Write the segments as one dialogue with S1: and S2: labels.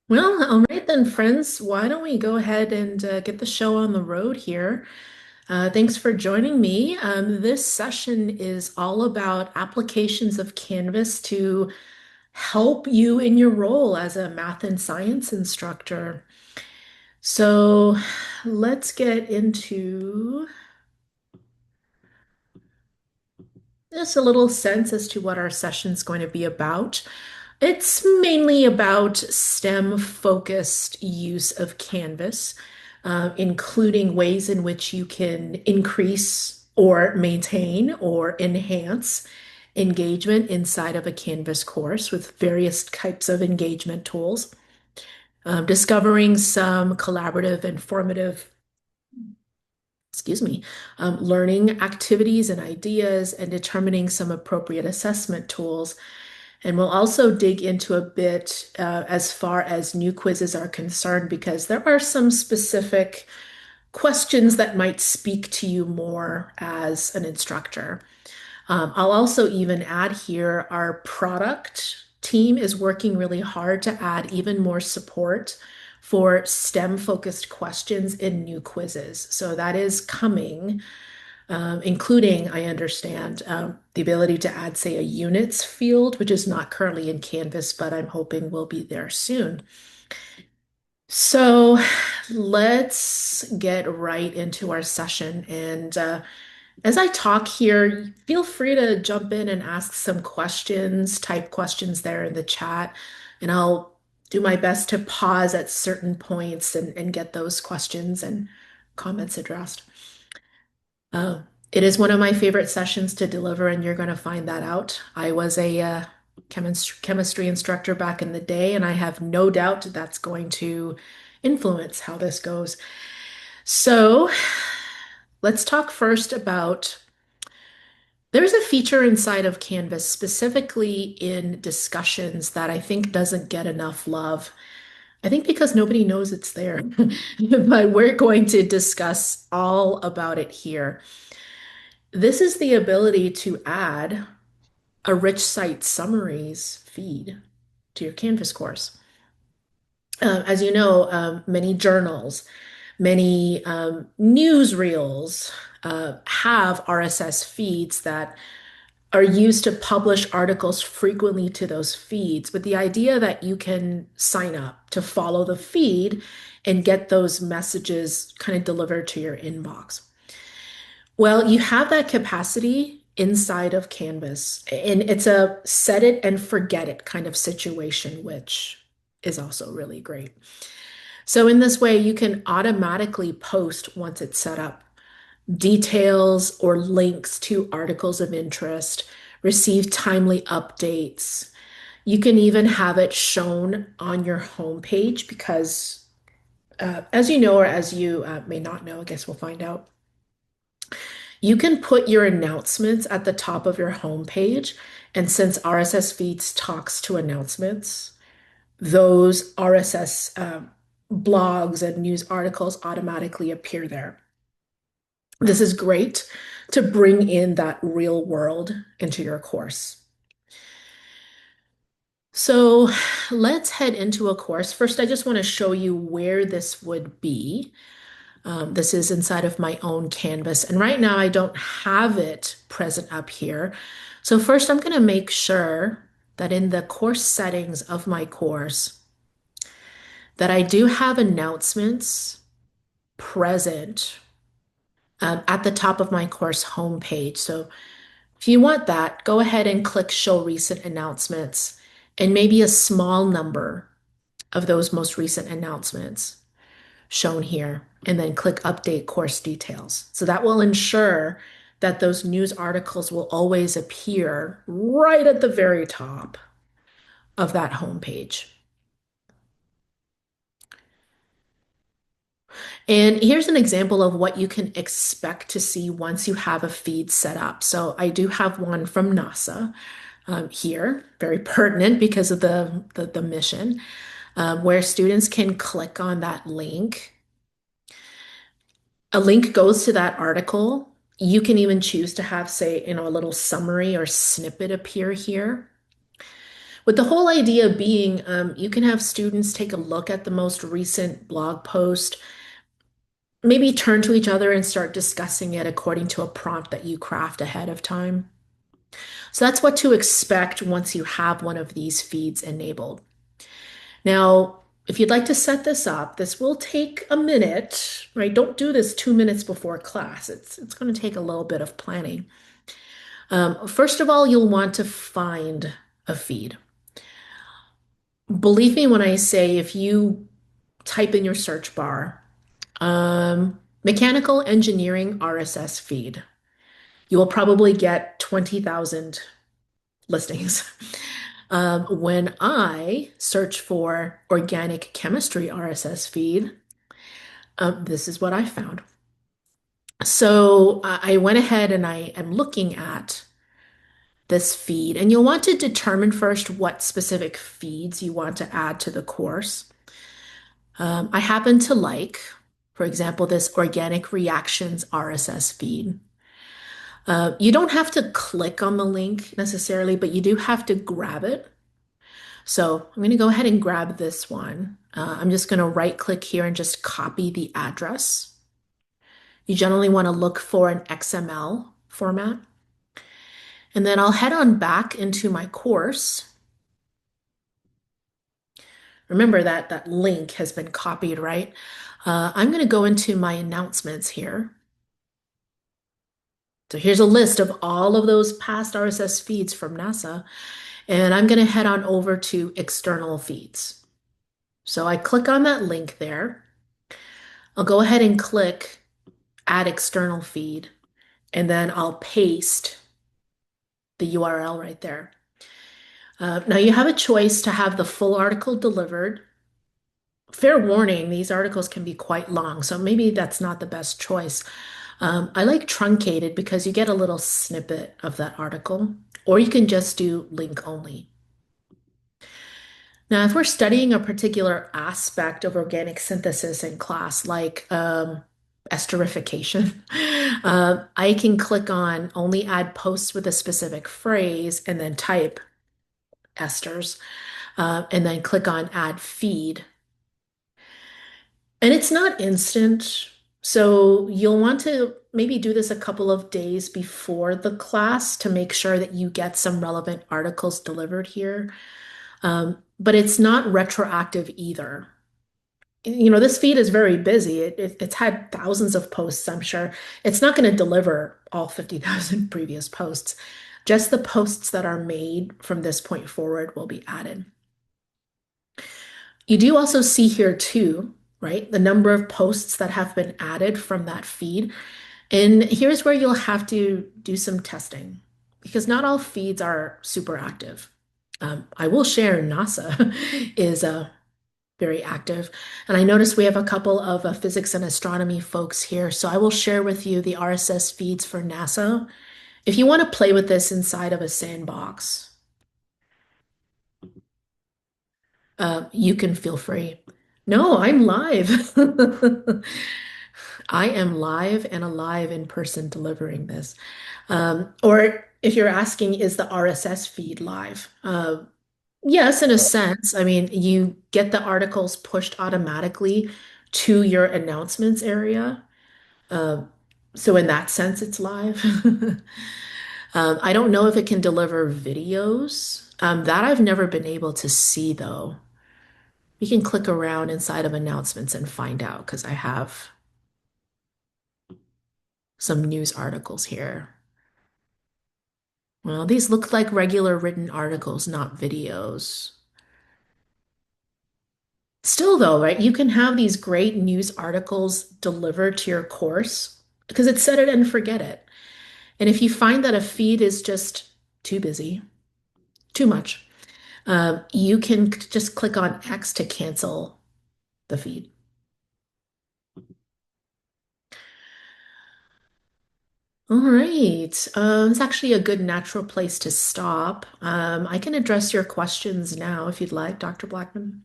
S1: Well, all right then, friends. Why don't we go ahead and get the show on the road here? Thanks for joining me. This session is all about applications of Canvas to help you in your role as a math and science instructor. So let's get into just a little sense as to what our session is going to be about. It's mainly about STEM focused use of Canvas, including ways in which you can increase or maintain or enhance engagement inside of a Canvas course with various types of engagement tools, discovering some collaborative and formative, excuse me, learning activities and ideas, and determining some appropriate assessment tools. And we'll also dig into a bit as far as new quizzes are concerned, because there are some specific questions that might speak to you more as an instructor. I'll also even add here our product team is working really hard to add even more support for STEM focused questions in new quizzes. So that is coming, including, I understand, the ability to add, say, a units field, which is not currently in Canvas, but I'm hoping will be there soon. So let's get right into our session. And as I talk here, feel free to jump in and ask some questions, type questions there in the chat, and I'll do my best to pause at certain points and get those questions and comments addressed. Oh, it is one of my favorite sessions to deliver, and you're going to find that out. I was a chemistry instructor back in the day, and I have no doubt that's going to influence how this goes. So let's talk first about there's a feature inside of Canvas, specifically in discussions, that I think doesn't get enough love. I think because nobody knows it's there, but we're going to discuss all about it here. This is the ability to add a rich site summaries feed to your Canvas course. As you know, many journals, many newsreels have RSS feeds that are used to publish articles frequently to those feeds, with the idea that you can sign up to follow the feed and get those messages kind of delivered to your inbox. Well, you have that capacity inside of Canvas, and it's a set it and forget it kind of situation, which is also really great. So, in this way, you can automatically post once it's set up details or links to articles of interest, receive timely updates. You can even have it shown on your homepage because, as you know, or as you may not know, I guess we'll find out. You can put your announcements at the top of your homepage, and since RSS feeds talks to announcements, those RSS blogs and news articles automatically appear there. This is great to bring in that real world into your course. So let's head into a course. First, I just want to show you where this would be. This is inside of my own Canvas, and right now I don't have it present up here. So first, I'm going to make sure that in the course settings of my course, that I do have announcements present at the top of my course homepage. So if you want that, go ahead and click Show Recent Announcements, and maybe a small number of those most recent announcements shown here, and then click Update Course Details. So that will ensure that those news articles will always appear right at the very top of that homepage. And here's an example of what you can expect to see once you have a feed set up. So I do have one from NASA here, very pertinent because of the mission, where students can click on that link. A link goes to that article. You can even choose to have, say, a little summary or snippet appear here. With the whole idea being, you can have students take a look at the most recent blog post, maybe turn to each other and start discussing it according to a prompt that you craft ahead of time. So that's what to expect once you have one of these feeds enabled. Now, if you'd like to set this up, this will take a minute, right? Don't do this 2 minutes before class. It's going to take a little bit of planning. First of all, you'll want to find a feed. Believe me when I say if you type in your search bar, mechanical engineering RSS feed, you will probably get 20,000 listings. When I search for organic chemistry RSS feed, this is what I found. So I went ahead and I am looking at this feed, and you'll want to determine first what specific feeds you want to add to the course. I happen to like, for example, this organic reactions RSS feed. You don't have to click on the link necessarily, but you do have to grab it. So I'm going to go ahead and grab this one. I'm just going to right click here and just copy the address. You generally want to look for an XML format. And then I'll head on back into my course. Remember that that link has been copied, right? I'm going to go into my announcements here. So here's a list of all of those past RSS feeds from NASA, and I'm going to head on over to external feeds. So I click on that link there. I'll go ahead and click add external feed, and then I'll paste the URL right there. Now you have a choice to have the full article delivered. Fair warning, these articles can be quite long, so maybe that's not the best choice. I like truncated because you get a little snippet of that article, or you can just do link only. Now, if we're studying a particular aspect of organic synthesis in class, like esterification, I can click on only add posts with a specific phrase and then type esters, and then click on add feed. And it's not instant. So you'll want to maybe do this a couple of days before the class to make sure that you get some relevant articles delivered here. But it's not retroactive either. You know, this feed is very busy. It's had thousands of posts, I'm sure. It's not going to deliver all 50,000 previous posts. Just the posts that are made from this point forward will be added. You do also see here too, right? The number of posts that have been added from that feed. And here's where you'll have to do some testing because not all feeds are super active. I will share NASA is very active. And I noticed we have a couple of physics and astronomy folks here. So I will share with you the RSS feeds for NASA if you want to play with this inside of a sandbox. You can feel free. No, I'm live. I am live and alive in person delivering this. Or if you're asking, is the RSS feed live? Yes, in a sense. I mean, you get the articles pushed automatically to your announcements area. Uh, so in that sense, it's live. I don't know if it can deliver videos. That I've never been able to see though. You can click around inside of announcements and find out because I have some news articles here. Well, these look like regular written articles, not videos. Still, though, right, you can have these great news articles delivered to your course because it's set it and forget it. And if you find that a feed is just too busy, too much, you can just click on X to cancel the feed. All right. It's actually a good natural place to stop. I can address your questions now if you'd like, Dr. Blackman.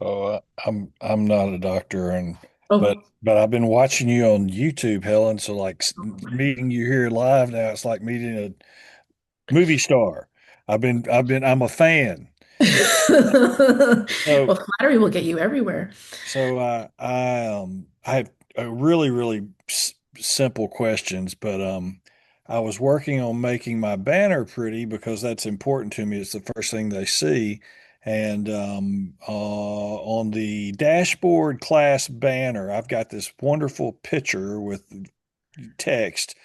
S2: Oh, I'm not a doctor, and but
S1: Oh,
S2: but I've been watching you on YouTube, Helen. So like meeting you here live now, it's like meeting a movie star. I'm a fan. So
S1: Well, flattery will get you everywhere.
S2: I have really really simple questions, but I was working on making my banner pretty because that's important to me. It's the first thing they see. And on the dashboard class banner, I've got this wonderful picture with text,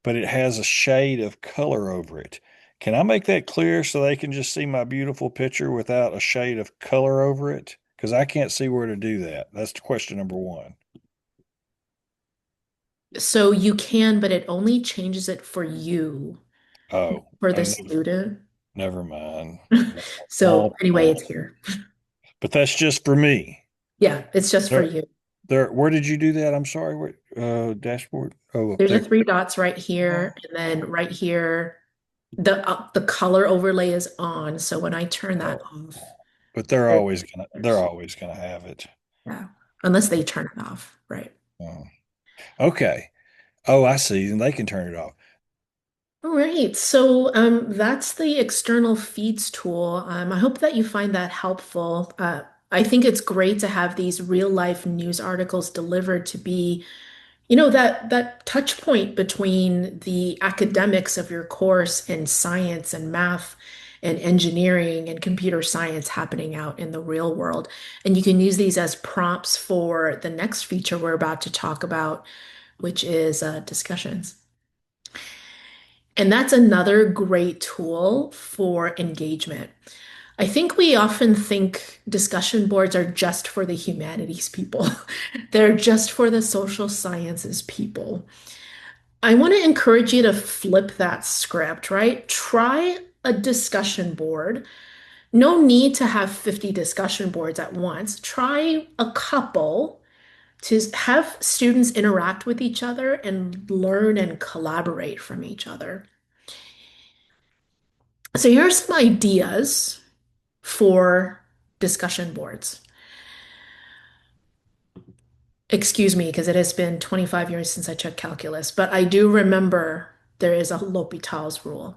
S2: but it has a shade of color over it. Can I make that clear so they can just see my beautiful picture without a shade of color over it? Because I can't see where to do that. That's question number one.
S1: So you can, but it only changes it for you,
S2: Oh,
S1: for the student.
S2: never mind.
S1: So
S2: All
S1: anyway,
S2: right.
S1: it's here.
S2: But that's just for me.
S1: Yeah, it's just for
S2: There,
S1: you.
S2: where did you do that? I'm sorry. What, dashboard? Oh, up
S1: There's a
S2: there.
S1: three dots right here, and then right here, the color overlay is on. So when I turn that
S2: Oh,
S1: off,
S2: but
S1: there's
S2: they're
S1: others.
S2: always gonna have it.
S1: Yeah, unless they turn it off, right?
S2: Oh. Okay. Oh, I see. And they can turn it off.
S1: All right, so that's the external feeds tool. I hope that you find that helpful. I think it's great to have these real life news articles delivered to be, that touch point between the academics of your course and science and math and engineering and computer science happening out in the real world. And you can use these as prompts for the next feature we're about to talk about, which is discussions. And that's another great tool for engagement. I think we often think discussion boards are just for the humanities people. They're just for the social sciences people. I want to encourage you to flip that script, right? Try a discussion board. No need to have 50 discussion boards at once. Try a couple to have students interact with each other and learn and collaborate from each other. So here are some ideas for discussion boards. Excuse me, because it has been 25 years since I took calculus, but I do remember there is a L'Hopital's rule.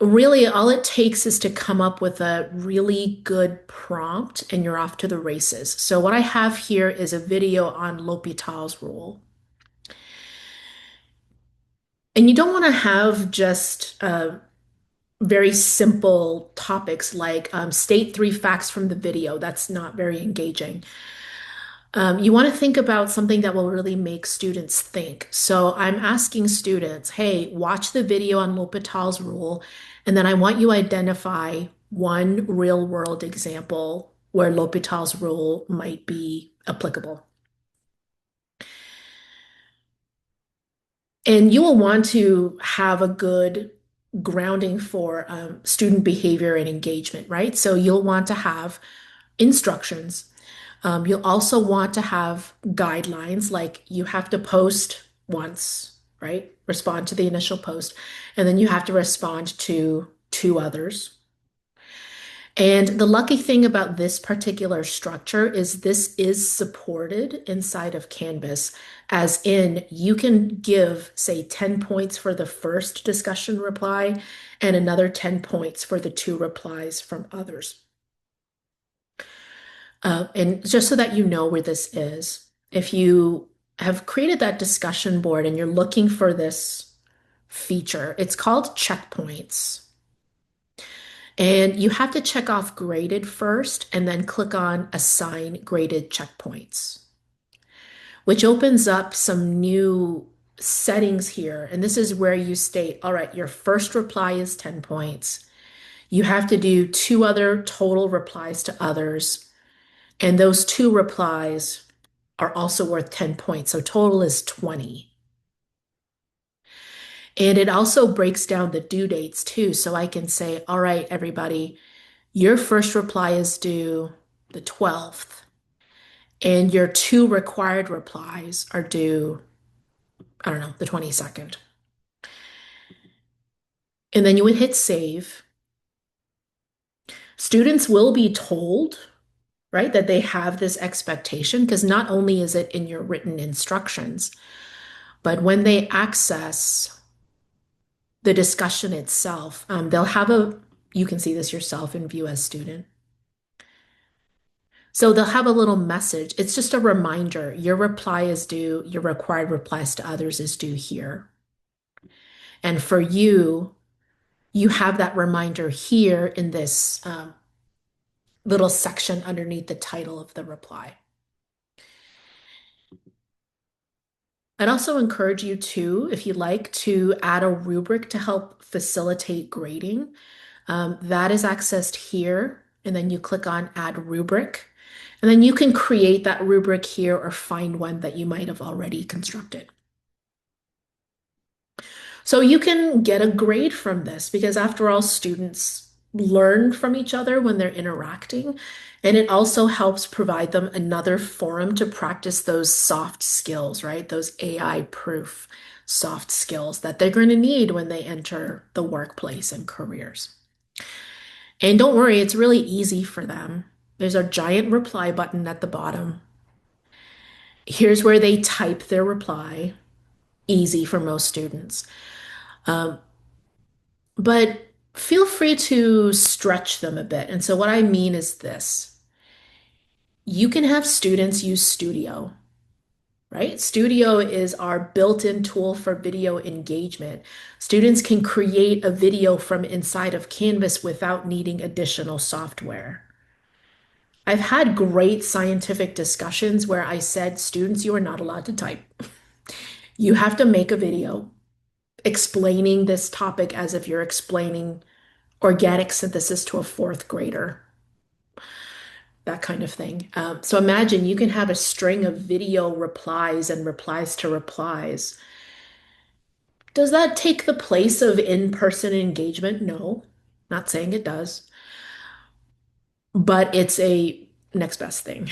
S1: Really, all it takes is to come up with a really good prompt and you're off to the races. So what I have here is a video on L'Hopital's rule. And you don't want to have just very simple topics like state three facts from the video. That's not very engaging. You want to think about something that will really make students think. So I'm asking students, hey, watch the video on L'Hopital's rule, and then I want you to identify one real world example where L'Hopital's rule might be applicable. And you will want to have a good grounding for student behavior and engagement, right? So you'll want to have instructions. You'll also want to have guidelines, like you have to post once, right? Respond to the initial post, and then you have to respond to two others. And the lucky thing about this particular structure is this is supported inside of Canvas, as in you can give, say, 10 points for the first discussion reply and another 10 points for the two replies from others. And just so that you know where this is, if you have created that discussion board and you're looking for this feature, it's called checkpoints. And you have to check off graded first and then click on assign graded checkpoints, which opens up some new settings here. And this is where you state, all right, your first reply is 10 points. You have to do two other total replies to others. And those two replies are also worth 10 points. So total is 20. And it also breaks down the due dates too. So I can say, all right, everybody, your first reply is due the 12th, and your two required replies are due, I don't know, the 22nd. And then you would hit save. Students will be told, right, that they have this expectation because not only is it in your written instructions, but when they access the discussion itself, they'll have You can see this yourself in View as Student. So they'll have a little message. It's just a reminder. Your reply is due. Your required replies to others is due here. And for you, you have that reminder here in this little section underneath the title of the reply. I'd also encourage you to, if you'd like, to add a rubric to help facilitate grading. That is accessed here, and then you click on Add Rubric. And then you can create that rubric here or find one that you might have already constructed. So you can get a grade from this because after all, students learn from each other when they're interacting. And it also helps provide them another forum to practice those soft skills, right? Those AI proof soft skills that they're going to need when they enter the workplace and careers. And don't worry, it's really easy for them. There's a giant reply button at the bottom. Here's where they type their reply. Easy for most students. Um, but feel free to stretch them a bit. And so what I mean is this. You can have students use Studio, right? Studio is our built-in tool for video engagement. Students can create a video from inside of Canvas without needing additional software. I've had great scientific discussions where I said, students, you are not allowed to type. You have to make a video explaining this topic as if you're explaining organic synthesis to a fourth grader, that kind of thing. So imagine you can have a string of video replies and replies to replies. Does that take the place of in-person engagement? No, not saying it does, but it's a next best thing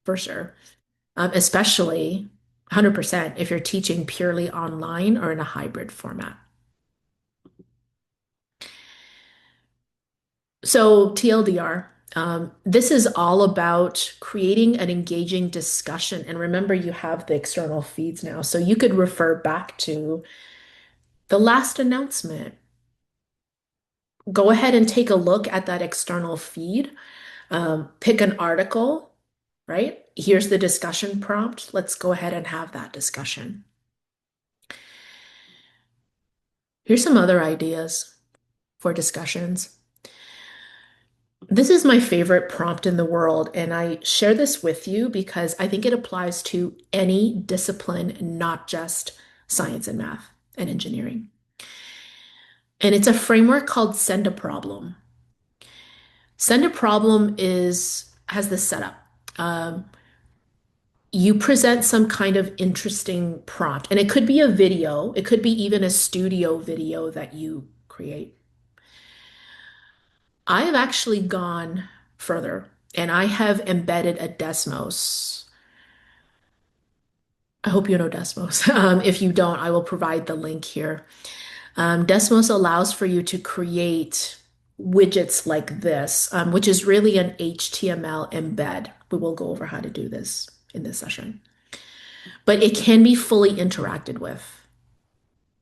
S1: for sure. Especially 100% if you're teaching purely online or in a hybrid format. So, TLDR, this is all about creating an engaging discussion. And remember, you have the external feeds now. So you could refer back to the last announcement. Go ahead and take a look at that external feed. Pick an article, right? Here's the discussion prompt. Let's go ahead and have that discussion. Here's some other ideas for discussions. This is my favorite prompt in the world, and I share this with you because I think it applies to any discipline, not just science and math and engineering. And it's a framework called Send a Problem. Send a Problem has this setup. Um, you present some kind of interesting prompt, and it could be a video, it could be even a studio video that you create. I have actually gone further and I have embedded a Desmos. I hope you know Desmos. If you don't, I will provide the link here. Desmos allows for you to create widgets like this, which is really an HTML embed. We will go over how to do this in this session. But it can be fully interacted with,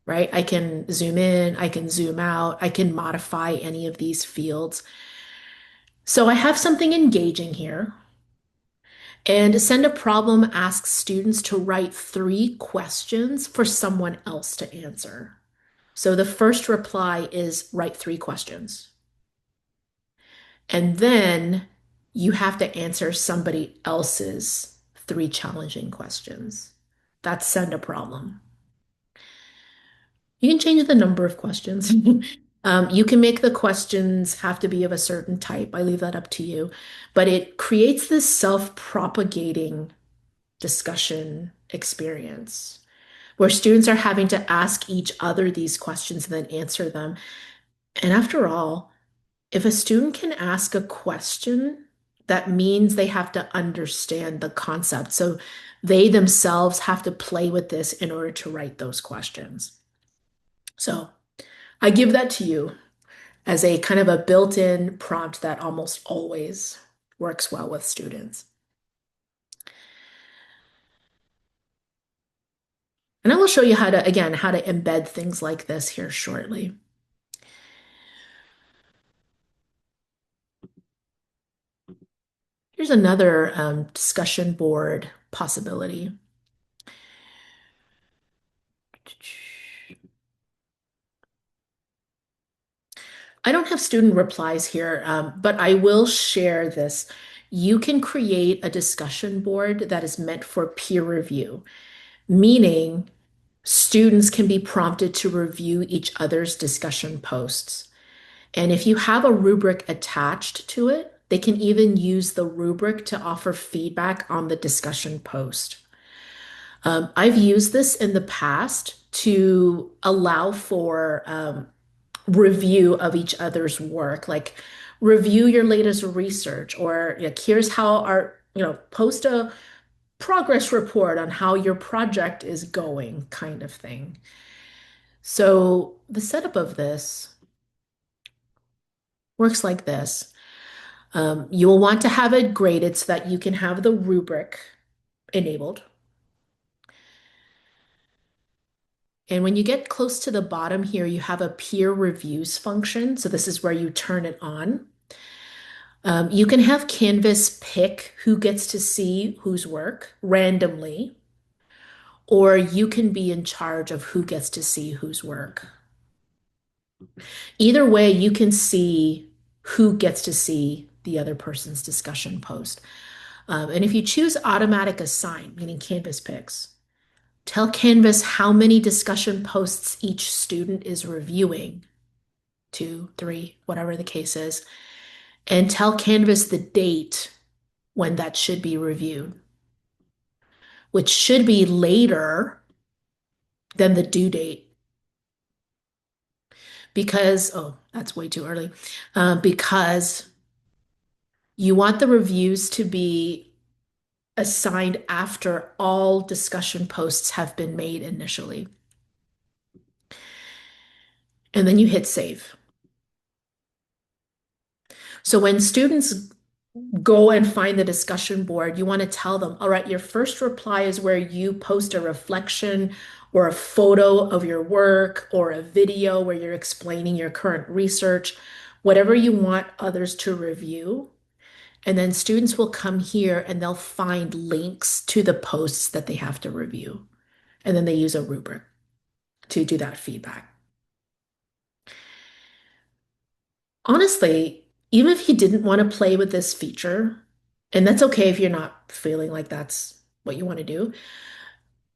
S1: right? I can zoom in, I can zoom out, I can modify any of these fields. So I have something engaging here. And Send a Problem asks students to write 3 questions for someone else to answer. So the first reply is write 3 questions. And then you have to answer somebody else's 3 challenging questions. That's Send a Problem. You can change the number of questions. You can make the questions have to be of a certain type. I leave that up to you. But it creates this self-propagating discussion experience where students are having to ask each other these questions and then answer them. And after all, if a student can ask a question, that means they have to understand the concept. So they themselves have to play with this in order to write those questions. So I give that to you as a kind of a built-in prompt that almost always works well with students. And I will show you how to embed things like this here shortly. Here's another discussion board possibility. I don't have student replies here, but I will share this. You can create a discussion board that is meant for peer review, meaning students can be prompted to review each other's discussion posts. And if you have a rubric attached to it, they can even use the rubric to offer feedback on the discussion post. I've used this in the past to allow for review of each other's work, like review your latest research, or like, here's how post a progress report on how your project is going, kind of thing. So the setup of this works like this. You will want to have it graded so that you can have the rubric enabled. And when you get close to the bottom here, you have a peer reviews function. So this is where you turn it on. You can have Canvas pick who gets to see whose work randomly, or you can be in charge of who gets to see whose work. Either way, you can see who gets to see the other person's discussion post. And if you choose automatic assign, meaning Canvas picks, tell Canvas how many discussion posts each student is reviewing, two, three, whatever the case is, and tell Canvas the date when that should be reviewed, which should be later than the due date. Because, oh, that's way too early. Because you want the reviews to be assigned after all discussion posts have been made initially. And then you hit save. So when students go and find the discussion board, you want to tell them, all right, your first reply is where you post a reflection or a photo of your work or a video where you're explaining your current research, whatever you want others to review. And then students will come here and they'll find links to the posts that they have to review. And then they use a rubric to do that feedback. Honestly, even if you didn't want to play with this feature, and that's okay if you're not feeling like that's what you want to do,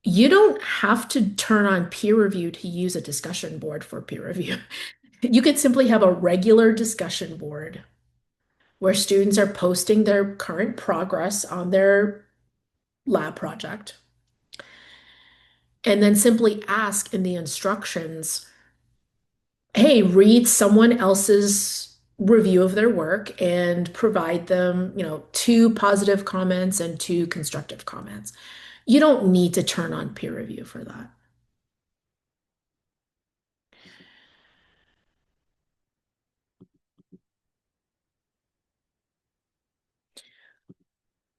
S1: you don't have to turn on peer review to use a discussion board for peer review. You could simply have a regular discussion board where students are posting their current progress on their lab project, and then simply ask in the instructions, hey, read someone else's review of their work and provide them, two positive comments and two constructive comments. You don't need to turn on peer review for that.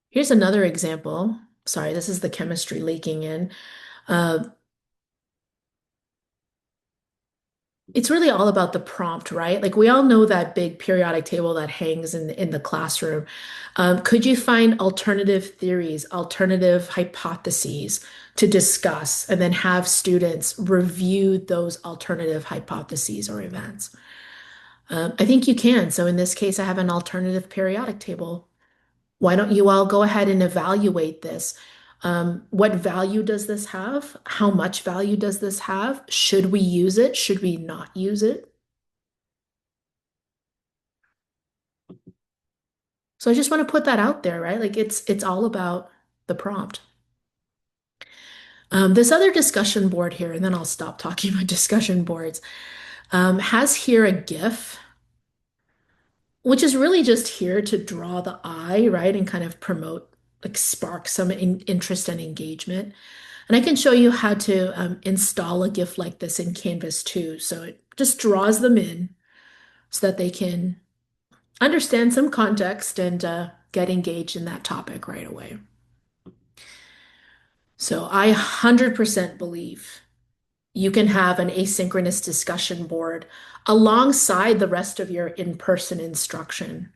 S1: Here's another example. Sorry, this is the chemistry leaking in. Uh, it's really all about the prompt, right? Like we all know that big periodic table that hangs in the classroom. Could you find alternative theories, alternative hypotheses to discuss, and then have students review those alternative hypotheses or events? I think you can. So in this case, I have an alternative periodic table. Why don't you all go ahead and evaluate this? What value does this have? How much value does this have? Should we use it? Should we not use it? So I just want to put that out there, right? Like it's all about the prompt. This other discussion board here, and then I'll stop talking about discussion boards, has here a GIF, which is really just here to draw the eye, right? And kind of promote, like spark some interest and engagement. And I can show you how to install a GIF like this in Canvas too. So it just draws them in so that they can understand some context and get engaged in that topic right away. So I 100% believe you can have an asynchronous discussion board alongside the rest of your in-person instruction.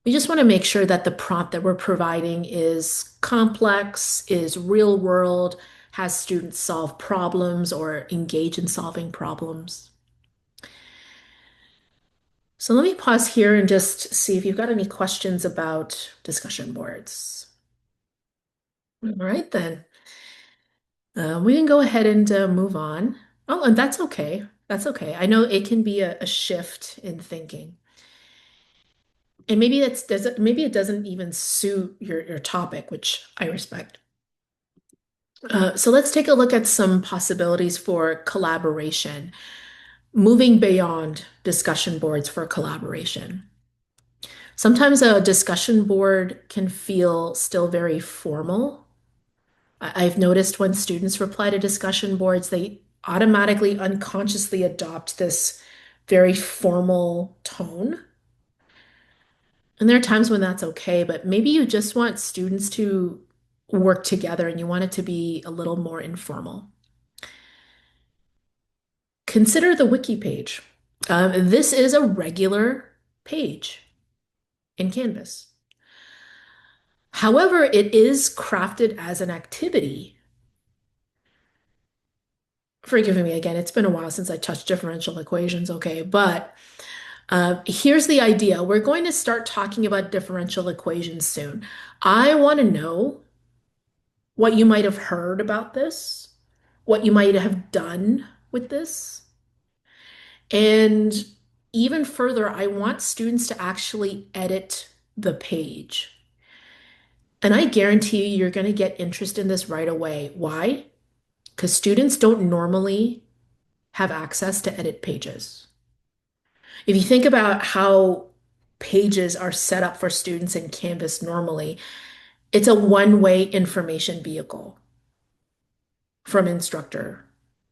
S1: We just want to make sure that the prompt that we're providing is complex, is real world, has students solve problems or engage in solving problems. So let me pause here and just see if you've got any questions about discussion boards. All right, then. We can go ahead and move on. Oh, and that's okay. That's okay. I know it can be a shift in thinking. And maybe maybe it doesn't even suit your topic, which I respect. So let's take a look at some possibilities for collaboration, moving beyond discussion boards for collaboration. Sometimes a discussion board can feel still very formal. I've noticed when students reply to discussion boards, they automatically, unconsciously adopt this very formal tone. And there are times when that's okay, but maybe you just want students to work together and you want it to be a little more informal. Consider the wiki page. This is a regular page in Canvas. However, it is crafted as an activity. Forgive me again, it's been a while since I touched differential equations, okay? But here's the idea. We're going to start talking about differential equations soon. I want to know what you might have heard about this, what you might have done with this. And even further, I want students to actually edit the page. And I guarantee you, you're going to get interest in this right away. Why? Because students don't normally have access to edit pages. If you think about how pages are set up for students in Canvas normally, it's a one-way information vehicle from instructor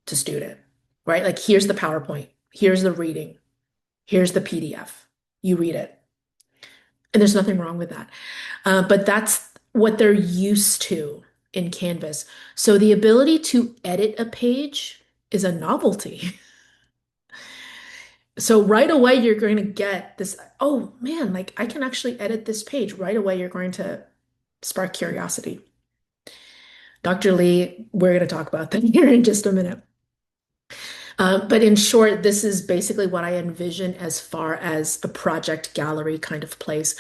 S1: to student, right? Like here's the PowerPoint, here's the reading, here's the PDF. You read it. And there's nothing wrong with that. But that's what they're used to in Canvas. So the ability to edit a page is a novelty. So right away, you're going to get this, oh man, like I can actually edit this page. Right away, you're going to spark curiosity. Dr. Lee, we're going to talk about that here in just a minute. But in short, this is basically what I envision as far as a project gallery kind of place.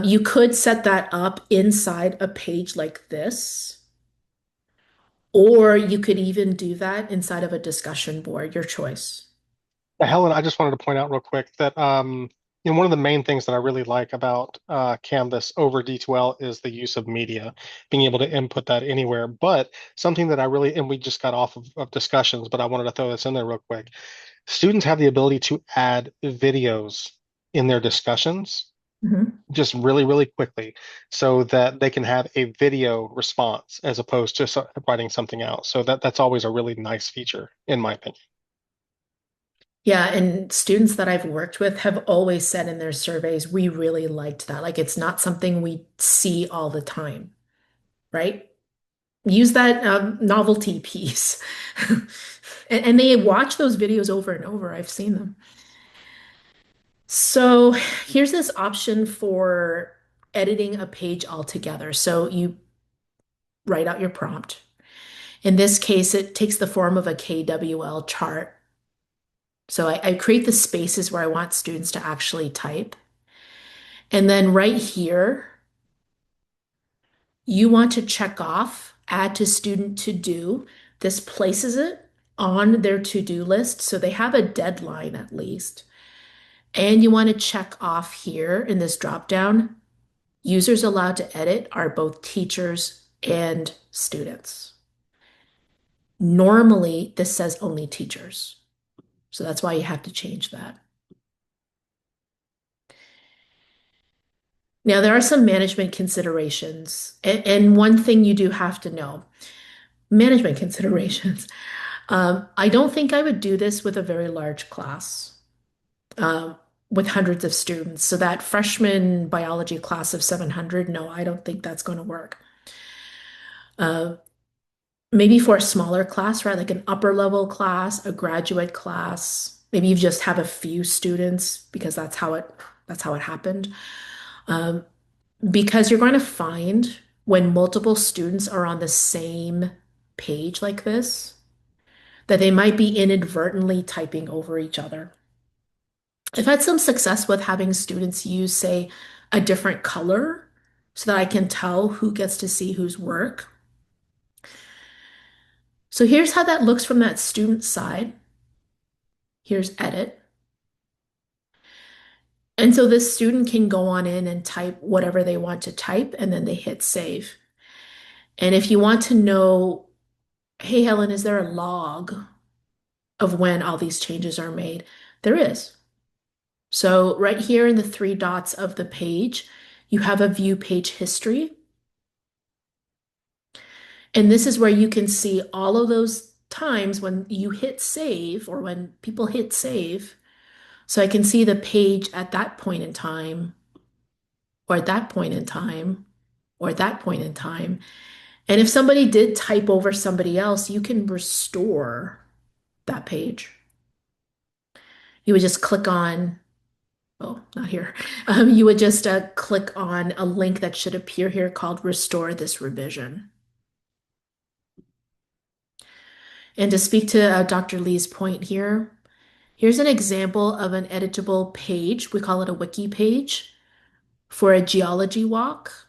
S1: You could set that up inside a page like this, or you could even do that inside of a discussion board, your choice.
S3: Helen, I just wanted to point out real quick that one of the main things that I really like about Canvas over D2L is the use of media, being able to input that anywhere. But something that I really, and we just got off of discussions, but I wanted to throw this in there real quick. Students have the ability to add videos in their discussions
S1: Mhm.
S3: just really, really quickly so that they can have a video response as opposed to writing something out. So that's always a really nice feature, in my opinion.
S1: Yeah, and students that I've worked with have always said in their surveys, we really liked that. Like it's not something we see all the time, right? Use that novelty piece. And they watch those videos over and over. I've seen them. So here's this option for editing a page altogether. So you write out your prompt. In this case, it takes the form of a KWL chart. So I create the spaces where I want students to actually type. And then right here, you want to check off add to student to do. This places it on their to-do list. So they have a deadline at least. And you want to check off here in this drop down. Users allowed to edit are both teachers and students. Normally, this says only teachers. So that's why you have to change that. Now, there are some management considerations, and one thing you do have to know, management considerations. I don't think I would do this with a very large class, um, with hundreds of students. So that freshman biology class of 700, no, I don't think that's going to work. Uh, Maybe for a smaller class, right? Like an upper level class, a graduate class. Maybe you just have a few students because that's how it happened. Um, because you're going to find when multiple students are on the same page like this, that they might be inadvertently typing over each other. I've had some success with having students use, say, a different color so that I can tell who gets to see whose work. So here's how that looks from that student side. Here's edit. And so this student can go on in and type whatever they want to type, and then they hit save. And if you want to know, hey, Helen, is there a log of when all these changes are made? There is. So right here in the three dots of the page, you have a view page history. And this is where you can see all of those times when you hit save or when people hit save. So I can see the page at that point in time, or at that point in time, or at that point in time. And if somebody did type over somebody else, you can restore that page. You would just click on, oh, not here. You would just click on a link that should appear here called Restore this revision. And to speak to Dr. Lee's point here, here's an example of an editable page. We call it a wiki page for a geology walk.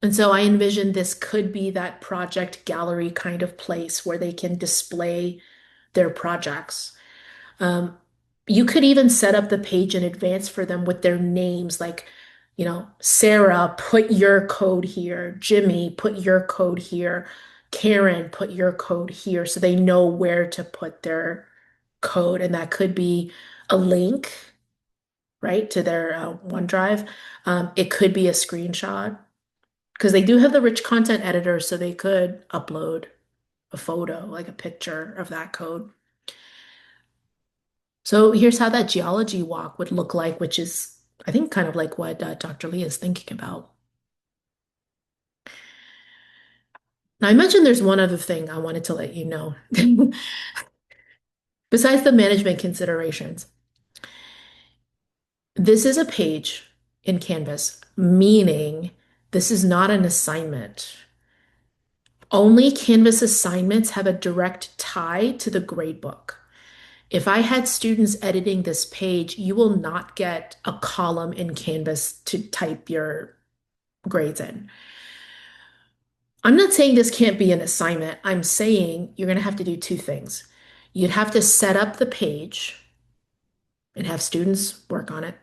S1: And so I envision this could be that project gallery kind of place where they can display their projects. Um, you could even set up the page in advance for them with their names, like, Sarah, put your code here. Jimmy, put your code here. Karen, put your code here, so they know where to put their code. And that could be a link, right, to their OneDrive. It could be a screenshot because they do have the rich content editor, so they could upload a photo, like a picture of that code. So here's how that geology walk would look like, which is, I think, kind of like what Dr. Lee is thinking about. Now, I mentioned there's one other thing I wanted to let you know. Besides the management considerations, this is a page in Canvas, meaning this is not an assignment. Only Canvas assignments have a direct tie to the gradebook. If I had students editing this page, you will not get a column in Canvas to type your grades in. I'm not saying this can't be an assignment. I'm saying you're going to have to do two things. You'd have to set up the page and have students work on it.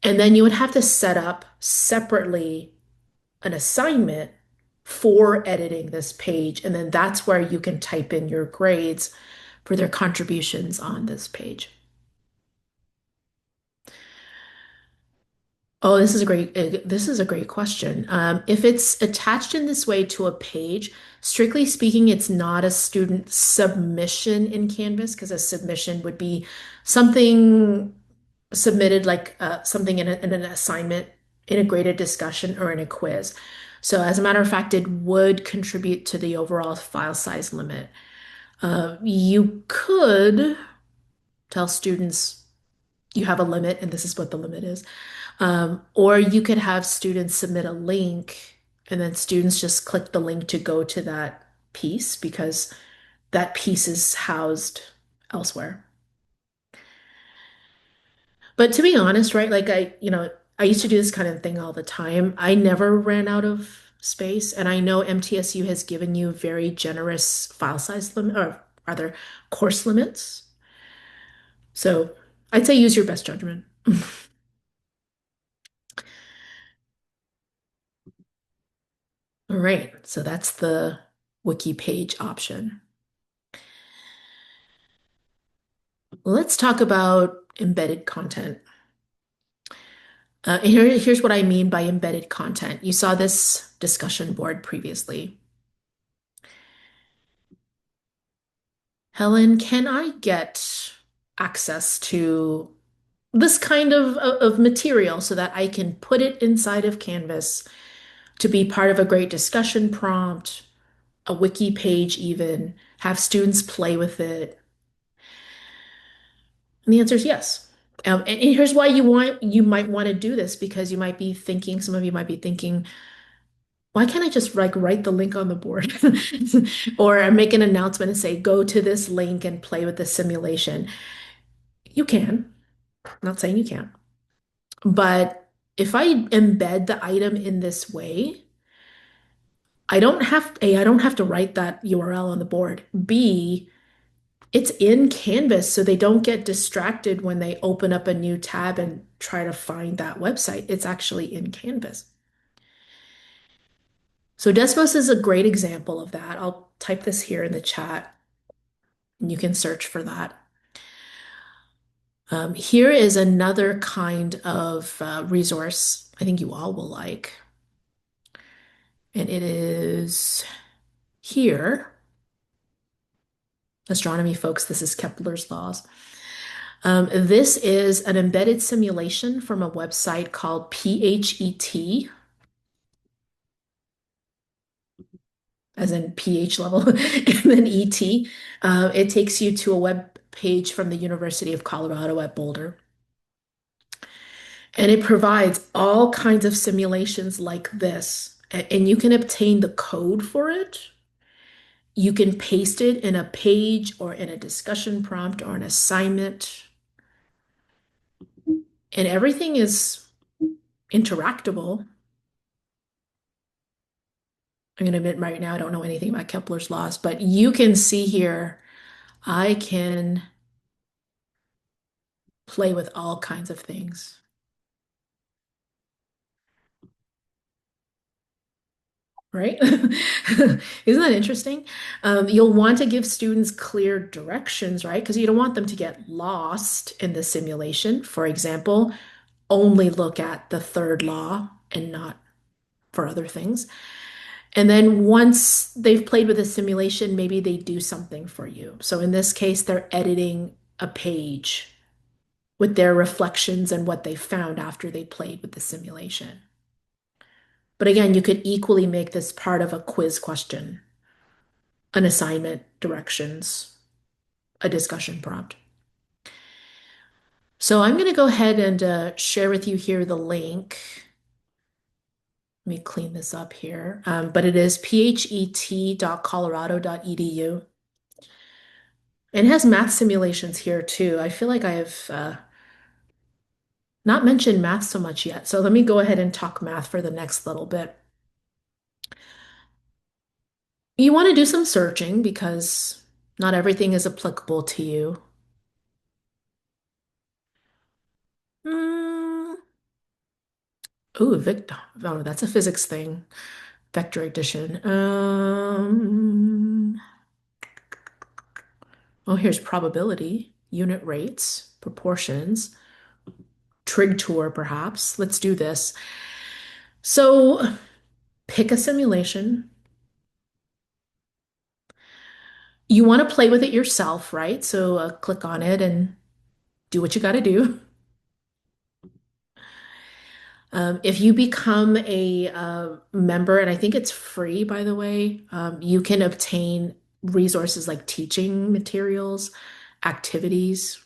S1: And then you would have to set up separately an assignment for editing this page. And then that's where you can type in your grades for their contributions on this page. Oh, this is a great question. If it's attached in this way to a page, strictly speaking, it's not a student submission in Canvas because a submission would be something submitted like something in an assignment, in a graded discussion, or in a quiz. So as a matter of fact, it would contribute to the overall file size limit. You could tell students you have a limit and this is what the limit is. Or you could have students submit a link and then students just click the link to go to that piece because that piece is housed elsewhere. But to be honest, right, like I used to do this kind of thing all the time. I never ran out of space, and I know MTSU has given you very generous file size limit, or rather course limits. So I'd say use your best judgment. All right, so that's the wiki page option. Let's talk about embedded content. Here's what I mean by embedded content. You saw this discussion board previously. Helen, can I get access to this kind of material so that I can put it inside of Canvas to be part of a great discussion prompt, a wiki page even, have students play with it? And the answer is yes. And here's why you might want to do this because you might be thinking, some of you might be thinking, why can't I just like write the link on the board or make an announcement and say, go to this link and play with the simulation? You can. I'm not saying you can't. But if I embed the item in this way, I don't have to write that URL on the board. B, it's in Canvas, so they don't get distracted when they open up a new tab and try to find that website. It's actually in Canvas. So Desmos is a great example of that. I'll type this here in the chat and you can search for that. Here is another kind of resource I think you all will like. And it is here. Astronomy folks, this is Kepler's laws. This is an embedded simulation from a website called PHET, as in pH level, and then ET. It takes you to a web page from the University of Colorado at Boulder. And it provides all kinds of simulations like this. And you can obtain the code for it. You can paste it in a page or in a discussion prompt or an assignment. And everything is interactable. I'm going to admit right now, I don't know anything about Kepler's laws, but you can see here, I can play with all kinds of things, right? Isn't that interesting? You'll want to give students clear directions, right? Because you don't want them to get lost in the simulation. For example, only look at the third law and not for other things. And then once they've played with the simulation, maybe they do something for you. So in this case, they're editing a page with their reflections and what they found after they played with the simulation. But again, you could equally make this part of a quiz question, an assignment, directions, a discussion prompt. So I'm going to go ahead and share with you here the link. Let me clean this up here. But it is phet.colorado.edu. And it has math simulations here too. I feel like I have not mentioned math so much yet. So let me go ahead and talk math for the next little bit. You want to do some searching because not everything is applicable to you. Mm. Ooh, oh, that's a physics thing. Vector addition. Oh, here's probability, unit rates, proportions, trig tour, perhaps. Let's do this. So pick a simulation. You want to play with it yourself, right? So click on it and do what you got to do. If you become a member, and I think it's free, by the way, you can obtain resources like teaching materials, activities.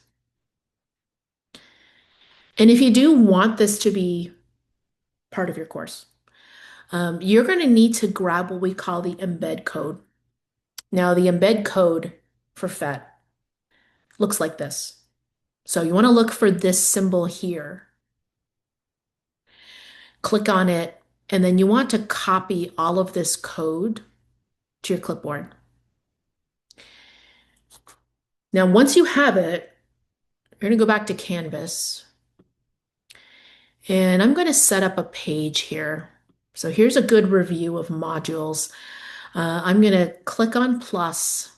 S1: And if you do want this to be part of your course, you're going to need to grab what we call the embed code. Now, the embed code for PhET looks like this. So you want to look for this symbol here. Click on it, and then you want to copy all of this code to your clipboard. Now, once you have it, you're going to go back to Canvas, and I'm going to set up a page here. So here's a good review of modules. I'm going to click on plus.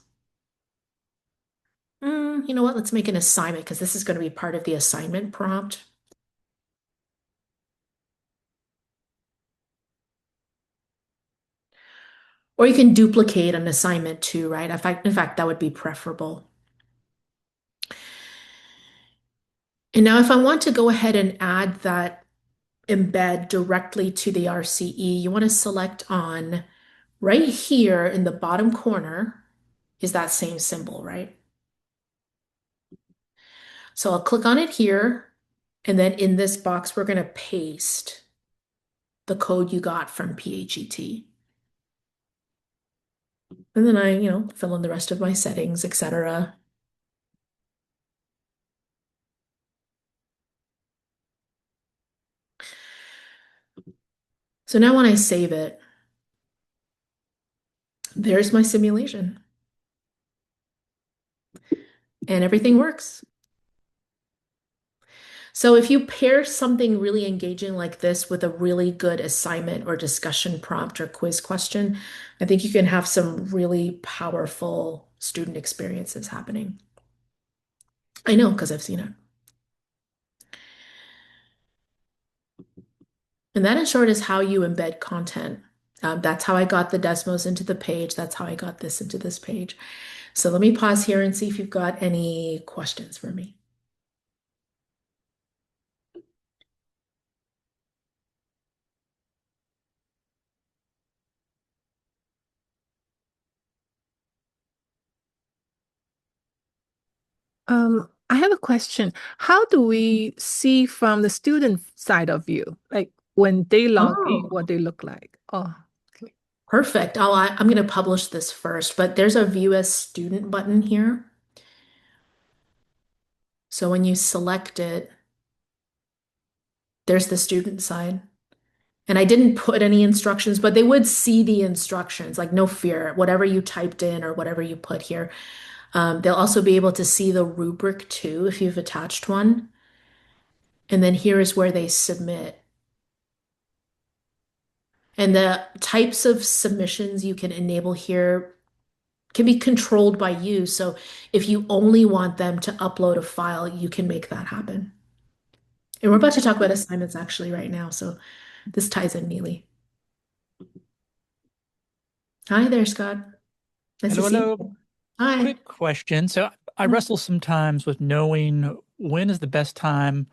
S1: You know what? Let's make an assignment because this is going to be part of the assignment prompt. Or you can duplicate an assignment too, right? In fact, that would be preferable. And now if I want to go ahead and add that embed directly to the RCE, you want to select on right here in the bottom corner is that same symbol, right? So I'll click on it here, and then in this box, we're going to paste the code you got from PHET. And then I fill in the rest of my settings, etc. So now when I save it, there's my simulation and everything works. So if you pair something really engaging like this with a really good assignment or discussion prompt or quiz question, I think you can have some really powerful student experiences happening. I know because I've seen it. And that, in short, is how you embed content. That's how I got the Desmos into the page. That's how I got this into this page. So let me pause here and see if you've got any questions for me.
S4: I have a question. How do we see from the student side of view, like when they log in,
S1: Oh,
S4: what they look like? Oh, okay.
S1: perfect. I'm going to publish this first, but there's a View as Student button here. So when you select it, there's the student side. And I didn't put any instructions, but they would see the instructions, like no fear, whatever you typed in or whatever you put here. They'll also be able to see the rubric too if you've attached one. And then here is where they submit. And the types of submissions you can enable here can be controlled by you. So if you only want them to upload a file, you can make that happen. And we're about to talk about assignments actually right now, so this ties in neatly. Hi there, Scott. Nice to
S5: Hello,
S1: see
S5: hello.
S1: you. Hi.
S5: Quick question. So I wrestle sometimes with knowing when is the best time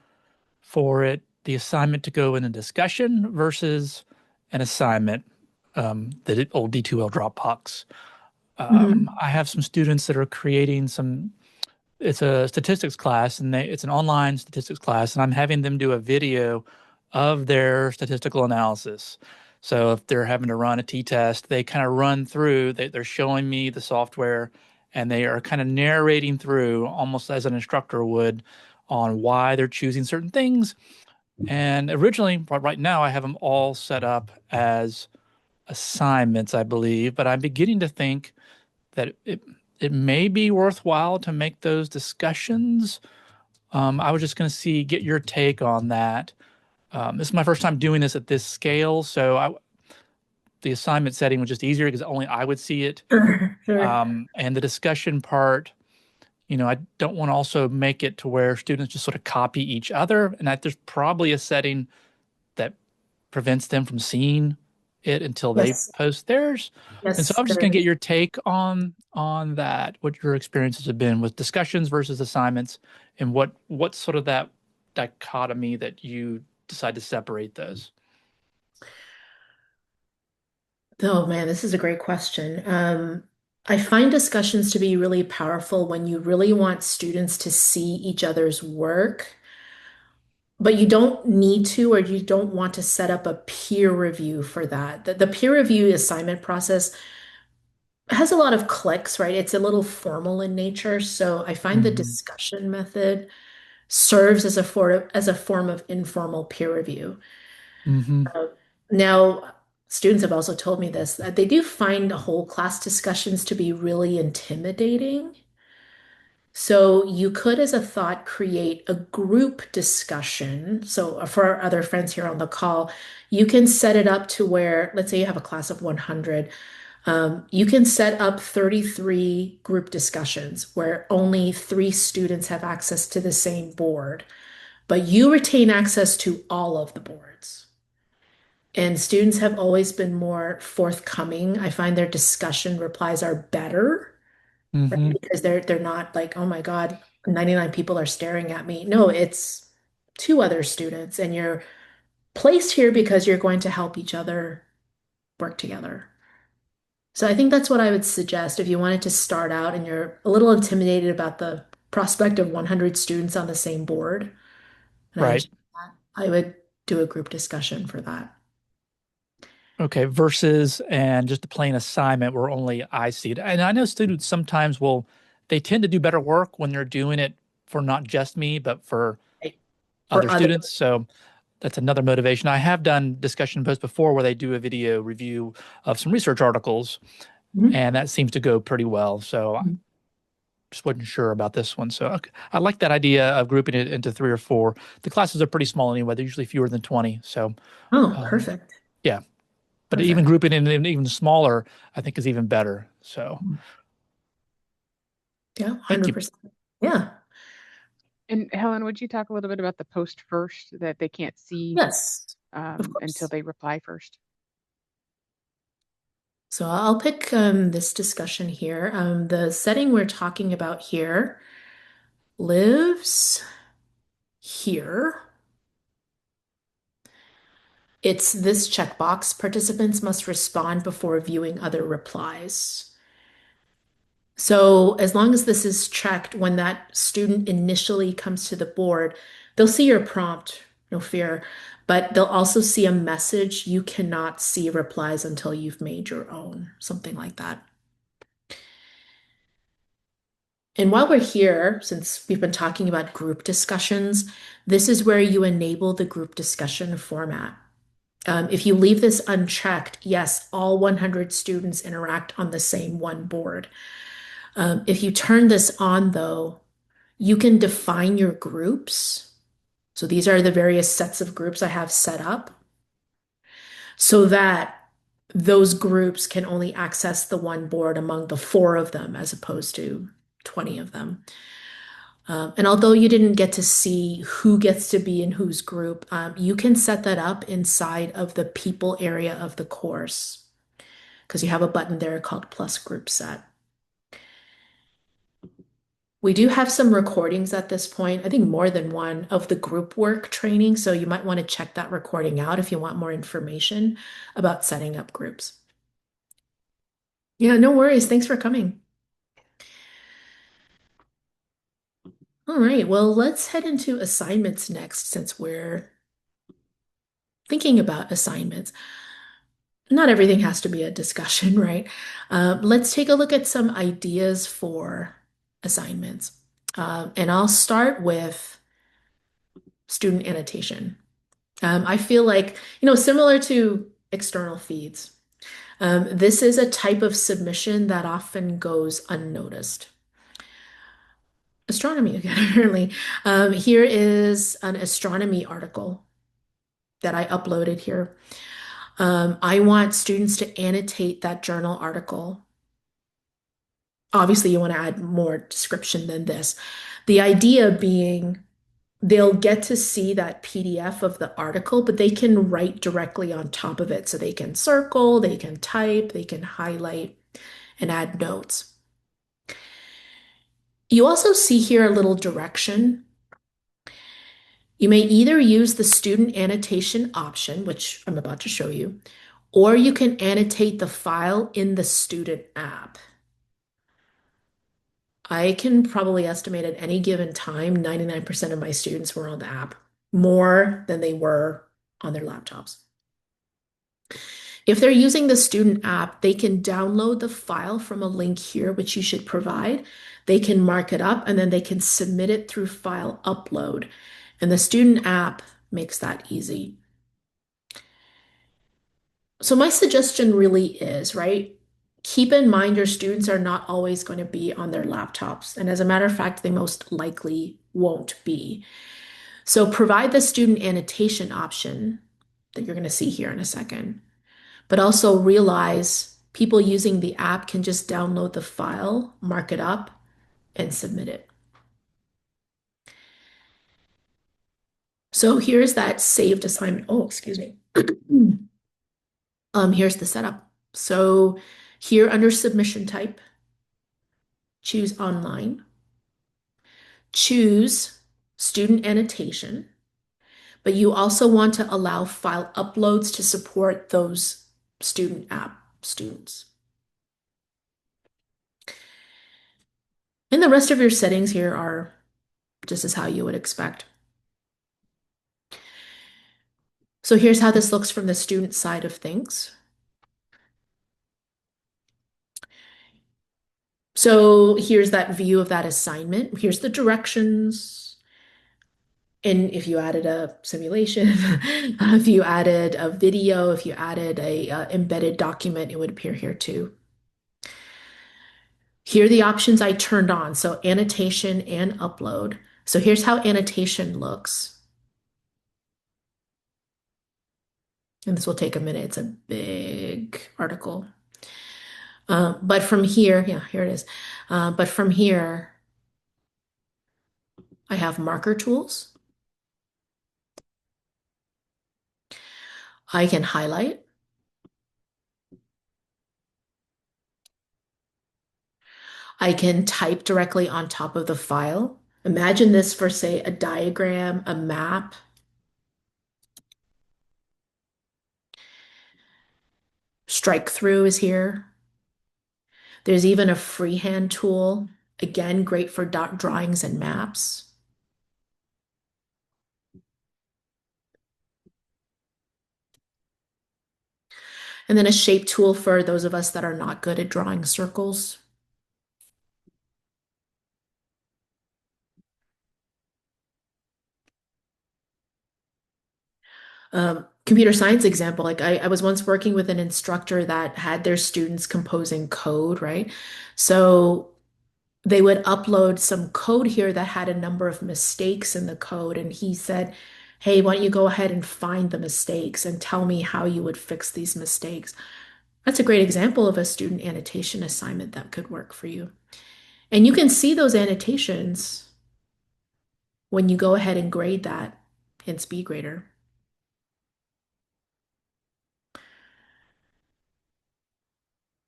S5: for the assignment to go in a discussion versus an assignment, the old D2L Dropbox.
S1: Mhm.
S5: I have some students that are creating it's a statistics class and it's an online statistics class, and I'm having them do a video of their statistical analysis. So if they're having to run a t-test, they kind of run through, they're showing me the software and they are kind of narrating through almost as an instructor would on why they're choosing certain things. And originally, right now, I have them all set up as assignments, I believe, but I'm beginning to think that it may be worthwhile to make those discussions. I was just going to get your take on that. This is my first time doing this at this scale, so the assignment setting was just easier because only I would see it.
S1: Sure, sure.
S5: And the discussion part, I don't want to also make it to where students just sort of copy each other, and there's probably a setting that prevents them from seeing it until they
S1: Yes,
S5: post theirs. And so
S1: yes,
S5: I'm just
S1: there
S5: going to get
S1: is.
S5: your take on that, what your experiences have been with discussions versus assignments, and what's sort of that dichotomy that you decide to separate those.
S1: Oh man, this is a great question. I find discussions to be really powerful when you really want students to see each other's work, but you don't need to or you don't want to set up a peer review for that. The peer review assignment process has a lot of clicks, right? It's a little formal in nature. So I find the
S5: Mm-hmm.
S1: discussion method serves as a form of informal peer review.
S5: Mm-hmm.
S1: Uh, Now, students have also told me this, that they do find whole class discussions to be really intimidating. So you could, as a thought, create a group discussion. So for our other friends here on the call, you can set it up to where, let's say you have a class of 100. You can set up 33 group discussions where only 3 students have access to the same board, but you retain access to all of the boards. And students have always been more forthcoming. I find their discussion replies are better, right?
S5: Mm-hmm.
S1: Because they're not like, oh my God, 99 people are staring at me. No, it's 2 other students, and you're placed here because you're going to help each other work together. So I think that's what I would suggest if you wanted to start out and you're a little intimidated about the prospect of 100 students on the same board, and I
S5: Right.
S1: enjoy that, I would do a group discussion for that.
S5: Okay. Versus and just a plain assignment where only I see it. And I know students sometimes they tend to do better work when they're doing it for not just me, but for
S1: Right.
S5: other
S1: For other,
S5: students. So that's another motivation. I have done discussion posts before where they do a video review of some research articles,
S1: Mhm.
S5: and that seems to go pretty well. So I just wasn't sure about this one. So okay. I like that idea of grouping it into 3 or 4. The classes are pretty small anyway. They're usually fewer than 20. So
S1: Oh,
S5: um,
S1: perfect.
S5: yeah, but even
S1: Perfect.
S5: grouping it in even smaller, I think is even better. So
S1: Yeah,
S5: thank you.
S1: 100%. Yeah.
S6: And Helen, would you talk a little bit about the post first that they can't see
S1: Yes, of
S6: until
S1: course.
S6: they reply first?
S1: So I'll pick this discussion here. The setting we're talking about here lives here. It's this checkbox. Participants must respond before viewing other replies. So as long as this is checked when that student initially comes to the board, they'll see your prompt, no fear, but they'll also see a message, you cannot see replies until you've made your own, something like that. And while we're here, since we've been talking about group discussions, this is where you enable the group discussion format. If you leave this unchecked, yes, all 100 students interact on the same one board. If you turn this on, though, you can define your groups. So these are the various sets of groups I have set up so that those groups can only access the one board among the 4 of them as opposed to 20 of them. And although you didn't get to see who gets to be in whose group, you can set that up inside of the people area of the course because you have a button there called plus group set. We do have some recordings at this point, I think more than one, of the group work training. So you might want to check that recording out if you want more information about setting up groups. Yeah, no worries. Thanks for coming. All right, well, let's head into assignments next since we're thinking about assignments. Not everything has to be a discussion, right? Let's take a look at some ideas for assignments. And I'll start with student annotation. I feel like, similar to external feeds, this is a type of submission that often goes unnoticed. Astronomy again, apparently. Here is an astronomy article that I uploaded here. I want students to annotate that journal article. Obviously, you want to add more description than this. The idea being they'll get to see that PDF of the article, but they can write directly on top of it. So they can circle, they can type, they can highlight and add notes. You also see here a little direction. You may either use the student annotation option, which I'm about to show you, or you can annotate the file in the student app. I can probably estimate at any given time, 99% of my students were on the app, more than they were on their laptops. If they're using the student app, they can download the file from a link here, which you should provide. They can mark it up and then they can submit it through file upload. And the student app makes that easy. So my suggestion really is, right? Keep in mind your students are not always going to be on their laptops. And as a matter of fact, they most likely won't be. So provide the student annotation option that you're going to see here in a second, but also realize people using the app can just download the file, mark it up, and submit it. So here's that saved assignment. Oh, excuse me. Here's the setup. So here under submission type, choose online, choose student annotation, but you also want to allow file uploads to support those student app students. And the rest of your settings here are just as how you would expect. So here's how this looks from the student side of things. So here's that view of that assignment. Here's the directions. And if you added a simulation, if you added a video, if you added a embedded document, it would appear here too. Here are the options I turned on. So annotation and upload. So here's how annotation looks. And this will take a minute. It's a big article. But from here, yeah, here it is. But from here, I have marker tools. I can highlight. I can type directly on top of the file. Imagine this for, say, a diagram, a map. Strike through is here. There's even a freehand tool. Again, great for dot drawings and maps. And then a shape tool for those of us that are not good at drawing circles. Computer science example, like I was once working with an instructor that had their students composing code, right? So they would upload some code here that had a number of mistakes in the code. And he said, hey, why don't you go ahead and find the mistakes and tell me how you would fix these mistakes? That's a great example of a student annotation assignment that could work for you. And you can see those annotations when you go ahead and grade that in SpeedGrader.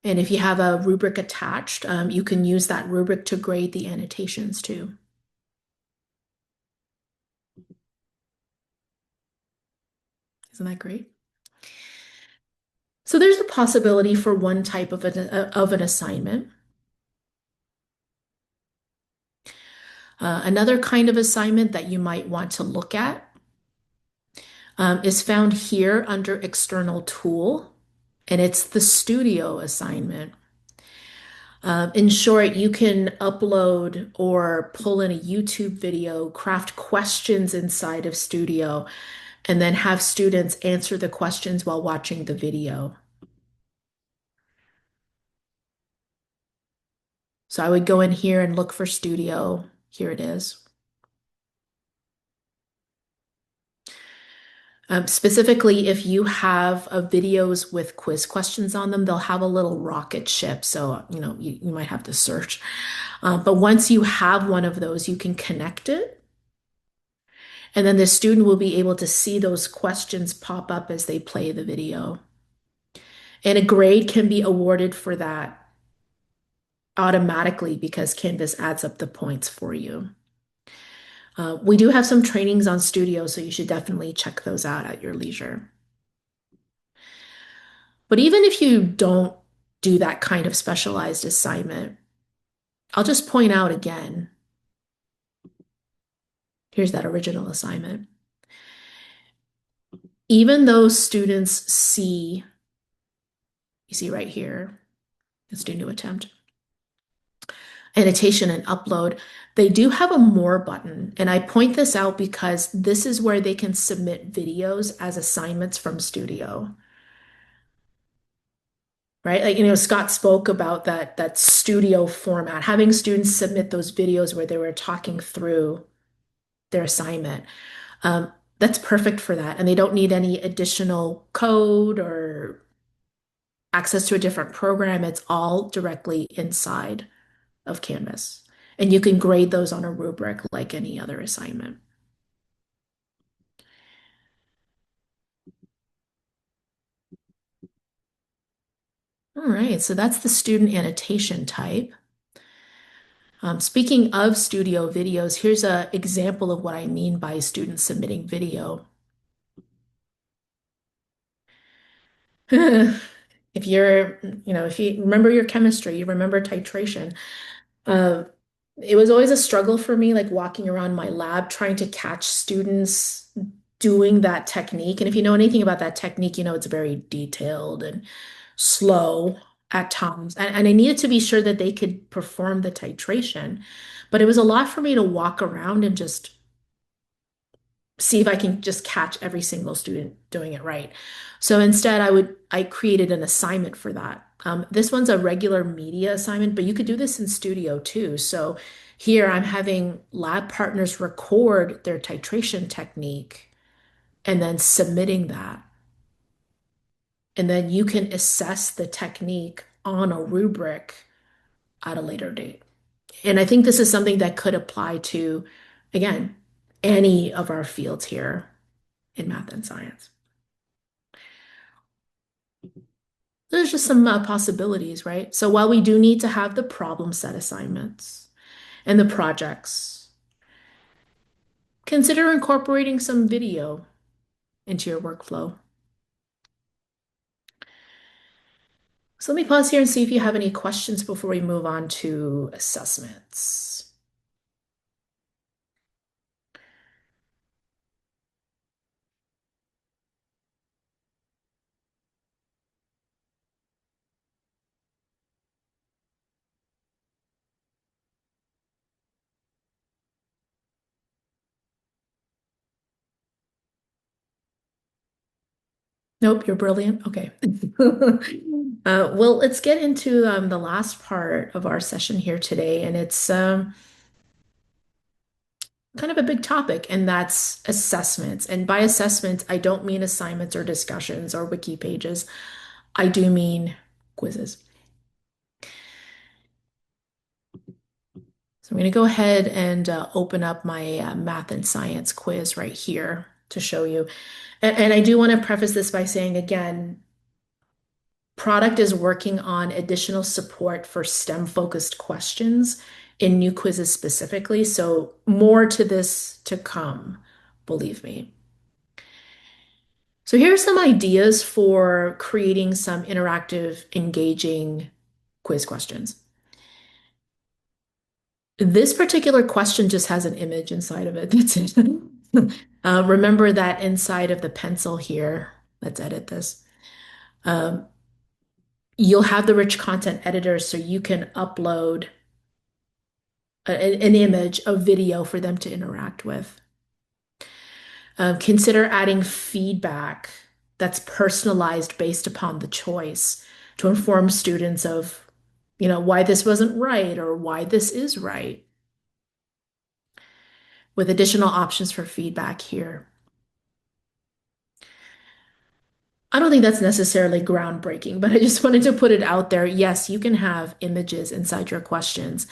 S1: And if you have a rubric attached, you can use that rubric to grade the annotations too. Isn't that great? So there's the possibility for one type of an assignment. Another kind of assignment that you might want to look at is found here under External Tool, and it's the Studio assignment. In short, you can upload or pull in a YouTube video, craft questions inside of Studio, and then have students answer the questions while watching the video. So I would go in here and look for Studio. Here it is. Specifically, if you have videos with quiz questions on them, they'll have a little rocket ship. So, you might have to search. But once you have one of those, you can connect it. And then the student will be able to see those questions pop up as they play the video. And a grade can be awarded for that automatically because Canvas adds up the points for you. We do have some trainings on Studio, so you should definitely check those out at your leisure. But even if you don't do that kind of specialized assignment, I'll just point out again, here's that original assignment. Even though students see, you see right here, let's do new attempt, annotation and upload, they do have a more button. And I point this out because this is where they can submit videos as assignments from Studio. Right? Like, Scott spoke about that Studio format, having students submit those videos where they were talking through their assignment. That's perfect for that. And they don't need any additional code or access to a different program. It's all directly inside of Canvas. And you can grade those on a rubric like any other assignment. All right, so that's the student annotation type. Speaking of studio videos, here's an example of what I mean by students submitting video. If you remember your chemistry, you remember titration. It was always a struggle for me, like walking around my lab trying to catch students doing that technique. And if you know anything about that technique, you know it's very detailed and slow at times. And I needed to be sure that they could perform the titration. But it was a lot for me to walk around and just see if I can just catch every single student doing it right. So instead, I created an assignment for that. This one's a regular media assignment, but you could do this in studio too. So here I'm having lab partners record their titration technique and then submitting that. And then you can assess the technique on a rubric at a later date. And I think this is something that could apply to, again, any of our fields here in math and science. There's just some possibilities, right? So while we do need to have the problem set assignments and the projects, consider incorporating some video into your workflow. So let me pause here and see if you have any questions before we move on to assessments. Nope, you're brilliant. Okay. Well, let's get into the last part of our session here today, and it's kind of a big topic, and that's assessments. And by assessments, I don't mean assignments or discussions or wiki pages. I do mean quizzes. So I'm going to go ahead and open up my math and science quiz right here to show you. And I do want to preface this by saying again, Product is working on additional support for STEM-focused questions in new quizzes specifically. So more to this to come, believe me. So here are some ideas for creating some interactive, engaging quiz questions. This particular question just has an image inside of it. That's it. Remember that inside of the pencil here, let's edit this. You'll have the rich content editor so you can upload an image, a video for them to interact with. Consider adding feedback that's personalized based upon the choice to inform students of, why this wasn't right or why this is right, with additional options for feedback here. I don't think that's necessarily groundbreaking, but I just wanted to put it out there. Yes, you can have images inside your questions.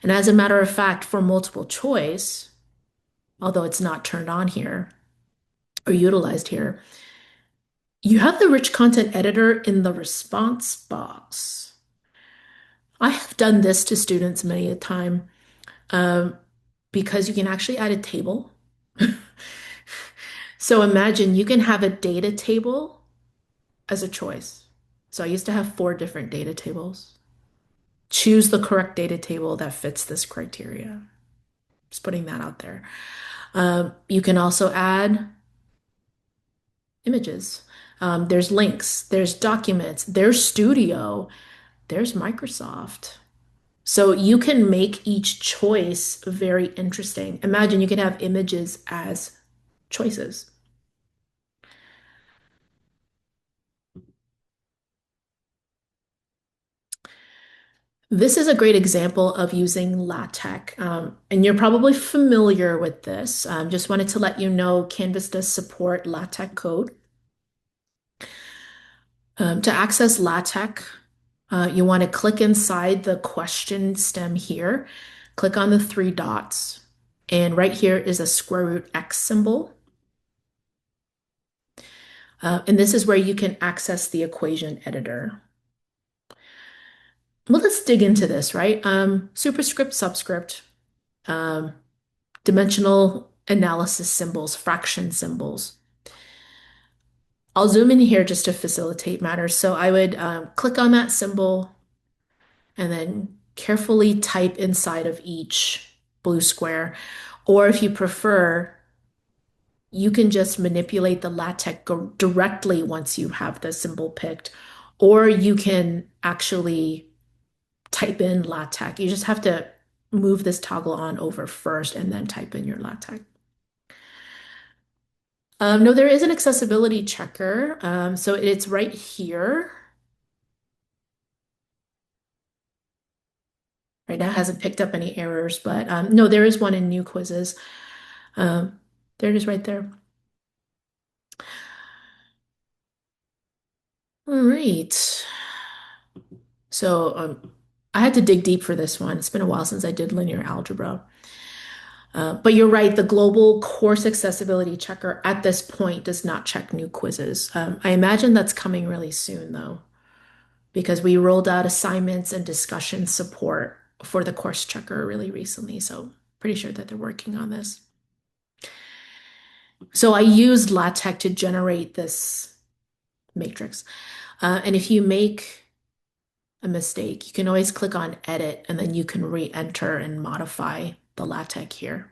S1: And as a matter of fact, for multiple choice, although it's not turned on here or utilized here, you have the rich content editor in the response box. I have done this to students many a time because you can actually add a table. So imagine you can have a data table as a choice. So I used to have 4 different data tables. Choose the correct data table that fits this criteria. Just putting that out there. You can also add images. There's links, there's documents, there's Studio, there's Microsoft. So you can make each choice very interesting. Imagine you can have images as choices. This is a great example of using LaTeX, and you're probably familiar with this. Just wanted to let you know Canvas does support LaTeX code. To access LaTeX, you want to click inside the question stem here, click on the 3 dots, and right here is a square root X symbol. And this is where you can access the equation editor. Well, let's dig into this, right? Superscript, subscript, dimensional analysis symbols, fraction symbols. I'll zoom in here just to facilitate matters. So I would click on that symbol and then carefully type inside of each blue square. Or if you prefer, you can just manipulate the LaTeX directly once you have the symbol picked, or you can actually type in LaTeX. You just have to move this toggle on over first and then type in your LaTeX. No, there is an accessibility checker. So it's right here. Right now it hasn't picked up any errors, but no, there is one in new quizzes. There it is right there. All right. So I had to dig deep for this one. It's been a while since I did linear algebra. But you're right, the global course accessibility checker at this point does not check new quizzes. I imagine that's coming really soon, though, because we rolled out assignments and discussion support for the course checker really recently. So pretty sure that they're working on this. So I used LaTeX to generate this matrix. And if you make a mistake, you can always click on edit and then you can re-enter and modify the LaTeX here.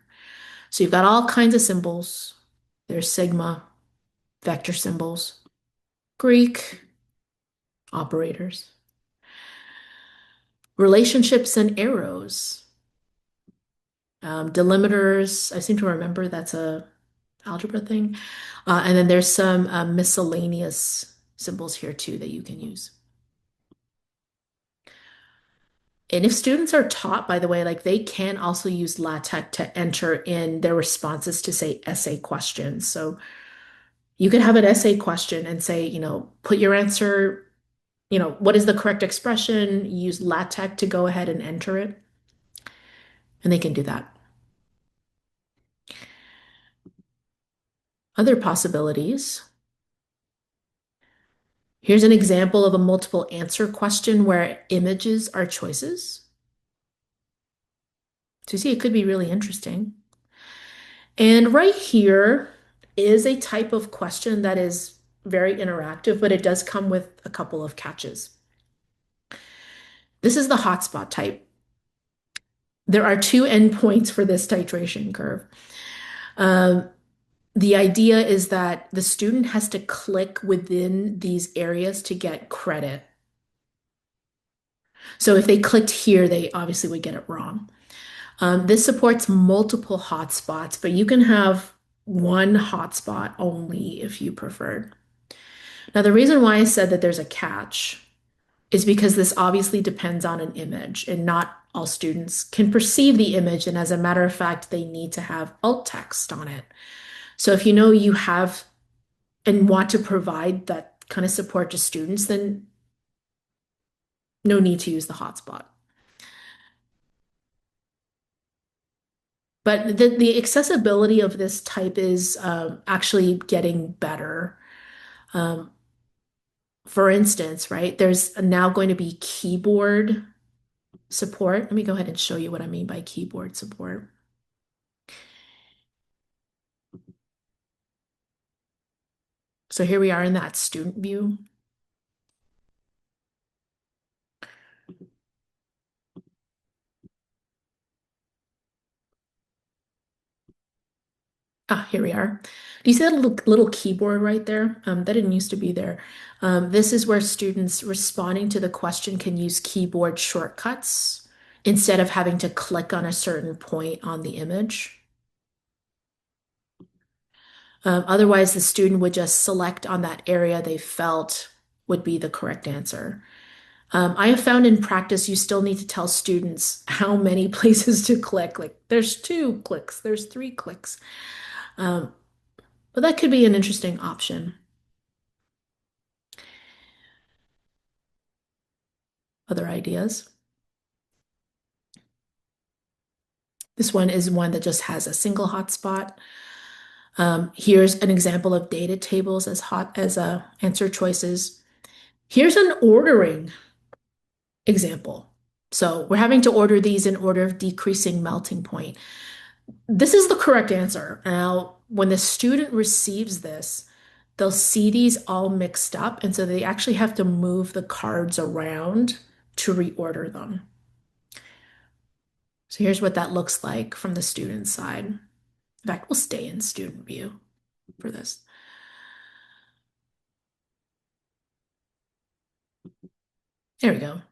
S1: So you've got all kinds of symbols. There's sigma, vector symbols, Greek, operators, relationships and arrows, delimiters. I seem to remember that's a algebra thing. And then there's some miscellaneous symbols here too that you can use. And if students are taught, by the way, like they can also use LaTeX to enter in their responses to say essay questions. So you could have an essay question and say, put your answer, what is the correct expression? Use LaTeX to go ahead and enter it. And they can do that. Other possibilities. Here's an example of a multiple answer question where images are choices. So you see, it could be really interesting. And right here is a type of question that is very interactive, but it does come with a couple of catches. This is the hotspot type. There are two endpoints for this titration curve. The idea is that the student has to click within these areas to get credit. So if they clicked here, they obviously would get it wrong. This supports multiple hotspots, but you can have one hotspot only if you preferred. Now, the reason why I said that there's a catch is because this obviously depends on an image, and not all students can perceive the image. And as a matter of fact, they need to have alt text on it. So if you know you have and want to provide that kind of support to students, then no need to use the hotspot. But the accessibility of this type is actually getting better. For instance, right, there's now going to be keyboard support. Let me go ahead and show you what I mean by keyboard support. So here we are in that student view. Here we are. Do you see that little keyboard right there? That didn't used to be there. This is where students responding to the question can use keyboard shortcuts instead of having to click on a certain point on the image. Otherwise, the student would just select on that area they felt would be the correct answer. I have found in practice, you still need to tell students how many places to click. Like there's 2 clicks, there's 3 clicks. But that could be an interesting option. Other ideas? This one is one that just has a single hotspot. Here's an example of data tables as answer choices. Here's an ordering example. So we're having to order these in order of decreasing melting point. This is the correct answer. Now, when the student receives this, they'll see these all mixed up, and so they actually have to move the cards around to reorder them. So here's what that looks like from the student side. In fact, we'll stay in student view for this. There we go.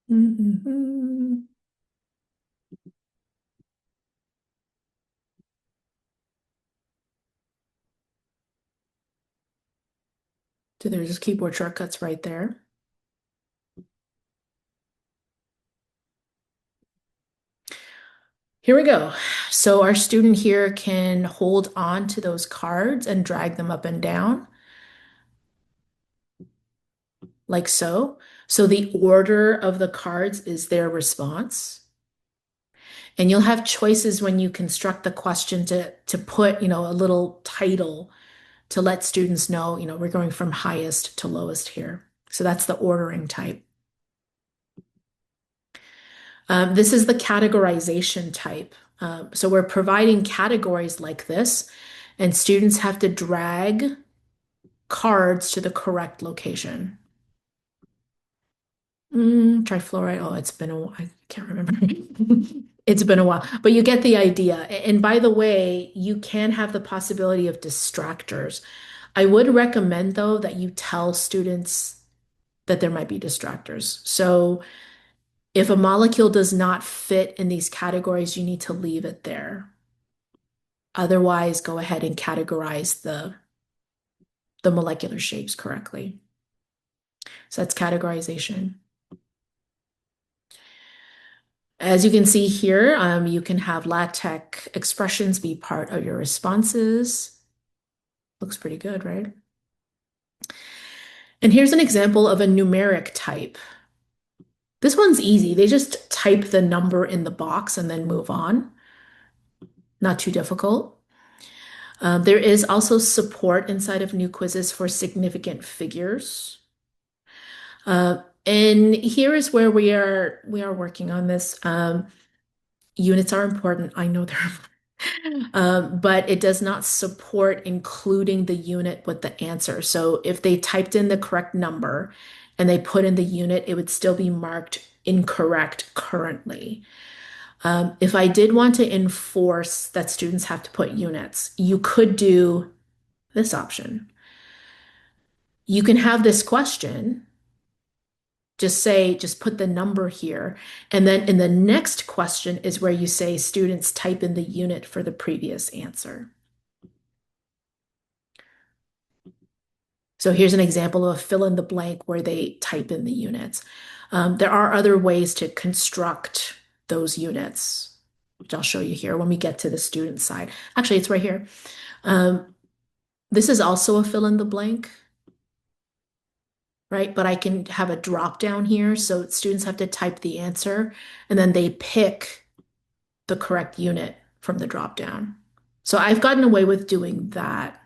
S1: Mhm. So there's just keyboard shortcuts right there. Here we go. So our student here can hold on to those cards and drag them up and down like so. So the order of the cards is their response. And you'll have choices when you construct the question to put, a little title to let students know, we're going from highest to lowest here. So that's the ordering type. This is the categorization type. So we're providing categories like this, and students have to drag cards to the correct location. Trifluoride. Oh, it's been a while. I can't remember. It's been a while, but you get the idea. And by the way, you can have the possibility of distractors. I would recommend, though, that you tell students that there might be distractors. So if a molecule does not fit in these categories, you need to leave it there. Otherwise, go ahead and categorize the molecular shapes correctly. So that's categorization. As you can see here, you can have LaTeX expressions be part of your responses. Looks pretty good, right? And here's an example of a numeric type. This one's easy. They just type the number in the box and then move on. Not too difficult. There is also support inside of new quizzes for significant figures. And here is where we are working on this. Units are important. I know they're but it does not support including the unit with the answer. So if they typed in the correct number and they put in the unit, it would still be marked incorrect currently. If I did want to enforce that students have to put units, you could do this option. You can have this question, just put the number here. And then in the next question is where you say students type in the unit for the previous answer. So here's an example of a fill in the blank where they type in the units. There are other ways to construct those units, which I'll show you here when we get to the student side. Actually, it's right here. This is also a fill in the blank, right? But I can have a drop down here. So students have to type the answer and then they pick the correct unit from the drop down. So I've gotten away with doing that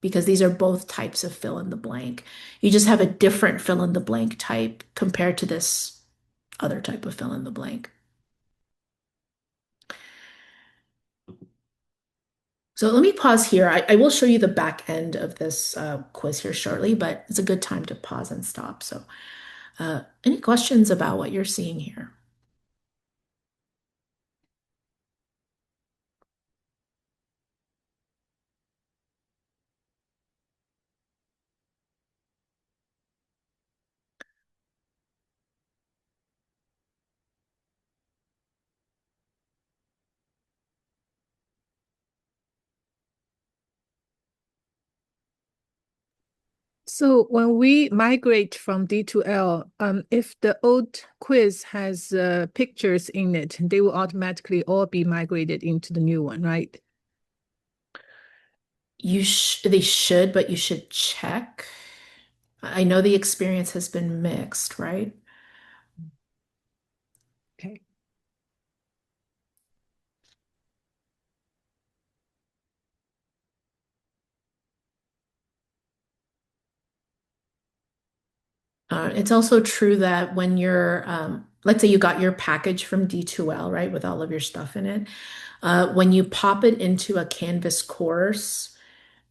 S1: because these are both types of fill in the blank. You just have a different fill in the blank type compared to this other type of fill in the blank. So let me pause here. I will show you the back end of this quiz here shortly, but it's a good time to pause and stop. So any questions about what you're seeing here?
S4: So when we migrate from D to L, if the old quiz has pictures in it, they will automatically all be migrated into the new one, right?
S1: They should, but you should check. I know the experience has been mixed, right?
S4: Okay.
S1: It's also true that when you're, let's say you got your package from D2L, right, with all of your stuff in it. When you pop it into a Canvas course,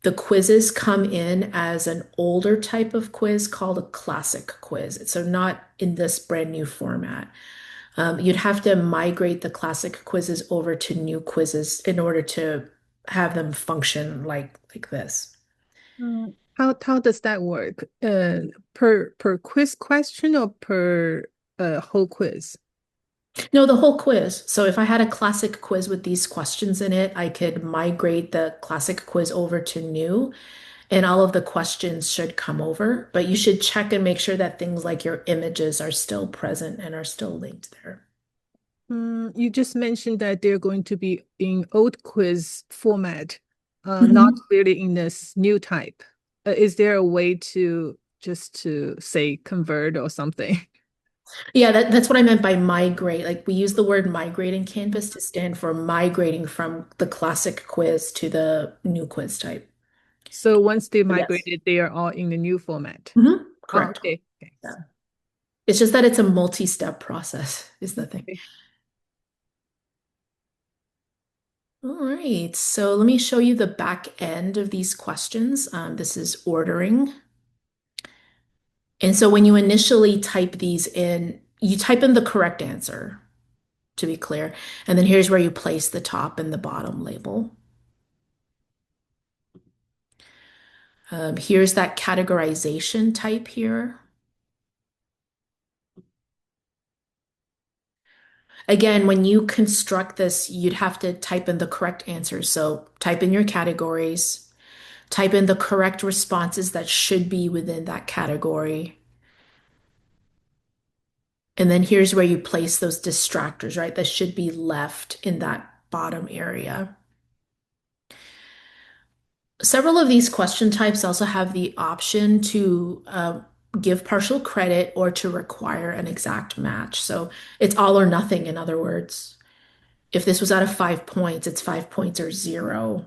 S1: The quizzes come in as an older type of quiz called a classic quiz. So not in this brand new format. You'd have to migrate the classic quizzes over to new quizzes in order to have them function like this.
S4: How does that work? Per quiz question or per whole quiz?
S1: No, the whole quiz. So if I had a classic quiz with these questions in it, I could migrate the classic quiz over to new, and all of the questions should come over. But you should check and make sure that things like your images are still present and are still linked there.
S4: You just mentioned that they're going to be in old quiz format, not really in this new type. Is there a way to just to say convert or something?
S1: Yeah, that's what I meant by migrate. Like we use the word migrate in Canvas to stand for migrating from the classic quiz to the new quiz type.
S4: So once they
S1: Yes.
S4: migrated, they are all in the new format.
S1: Mhm,
S4: Oh,
S1: correct.
S4: okay.
S1: Yeah. It's just that it's a multi-step process, is the thing.
S4: Okay.
S1: All right, so let me show you the back end of these questions. This is ordering. And so when you initially type these in, you type in the correct answer, to be clear. And then here's where you place the top and the bottom label. Here's that categorization type here. Again, when you construct this, you'd have to type in the correct answers. So type in your categories, type in the correct responses that should be within that category. And then here's where you place those distractors, right? That should be left in that bottom area. Several of these question types also have the option to give partial credit or to require an exact match. So it's all or nothing, in other words. If this was out of 5 points, it's 5 points or zero.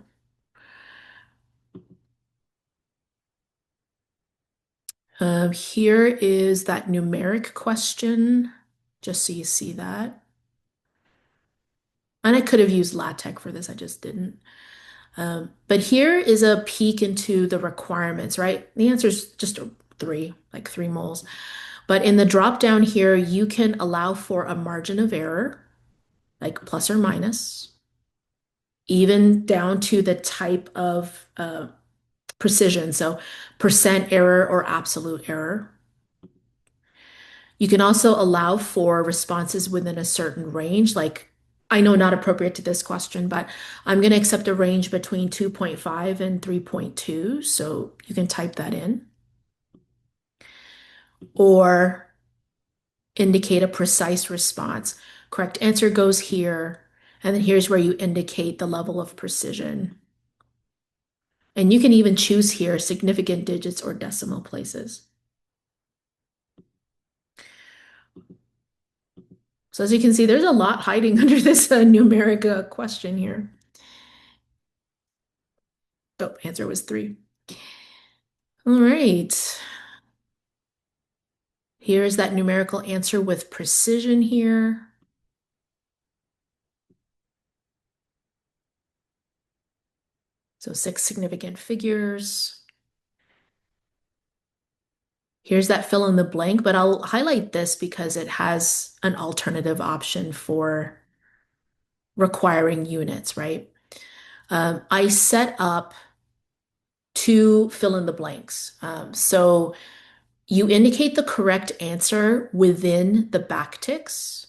S1: Here is that numeric question, just so you see that. And I could have used LaTeX for this, I just didn't. But here is a peek into the requirements, right? The answer is just three, like 3 moles. But in the drop down here, you can allow for a margin of error, like plus or minus, even down to the type of precision. So percent error or absolute error. You can also allow for responses within a certain range, like I know not appropriate to this question, but I'm going to accept a range between 2.5 and 3.2. So you can type that in. Or indicate a precise response. Correct answer goes here. And then here's where you indicate the level of precision. And you can even choose here significant digits or decimal places. So as you can see, there's a lot hiding under this numeric question here. Oh, answer was 3. All right. Here's that numerical answer with precision here. So 6 significant figures. Here's that fill in the blank, but I'll highlight this because it has an alternative option for requiring units, right? I set up 2 fill in the blanks. So you indicate the correct answer within the backticks,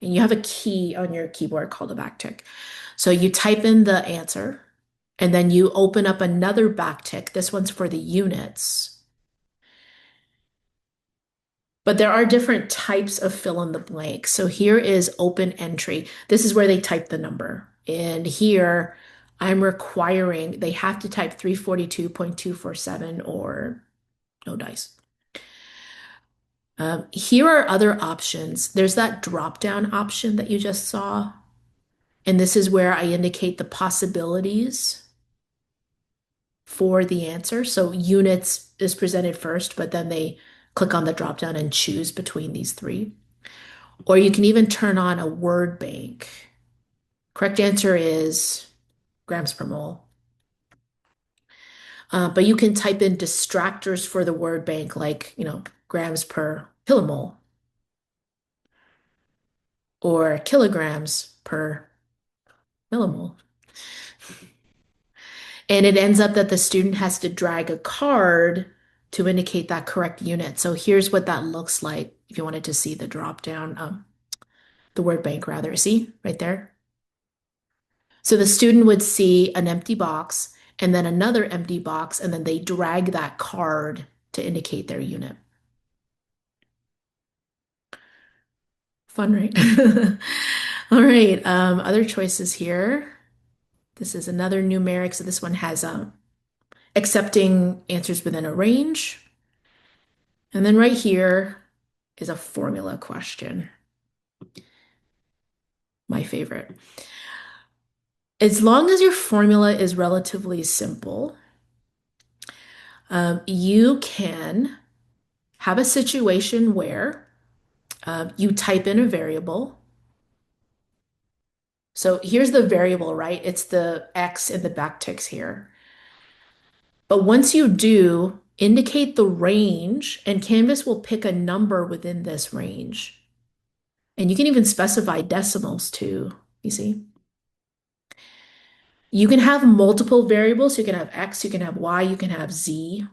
S1: and you have a key on your keyboard called a backtick. So you type in the answer, and then you open up another backtick. This one's for the units. But there are different types of fill in the blank. So here is open entry. This is where they type the number. And here I'm requiring they have to type 342.247 or no dice. Here are other options. There's that drop down option that you just saw. And this is where I indicate the possibilities for the answer. So units is presented first, but then they click on the drop down and choose between these 3. Or you can even turn on a word bank. Correct answer is grams per mole. But you can type in distractors for the word bank, like, grams per kilomole or kilograms per millimole. And it ends up that the student has to drag a card to indicate that correct unit. So here's what that looks like if you wanted to see the drop down, the word bank rather. See right there? So the student would see an empty box and then another empty box, and then they drag that card to indicate their unit. Fun, right? All right, other choices here. This is another numeric. So this one has accepting answers within a range. And then right here is a formula question. My favorite. As long as your formula is relatively simple, you can have a situation where you type in a variable. So here's the variable, right? It's the X in the backticks here. But once you do, indicate the range, and Canvas will pick a number within this range. And you can even specify decimals too, you see? You can have multiple variables. You can have X, you can have Y, you can have Z.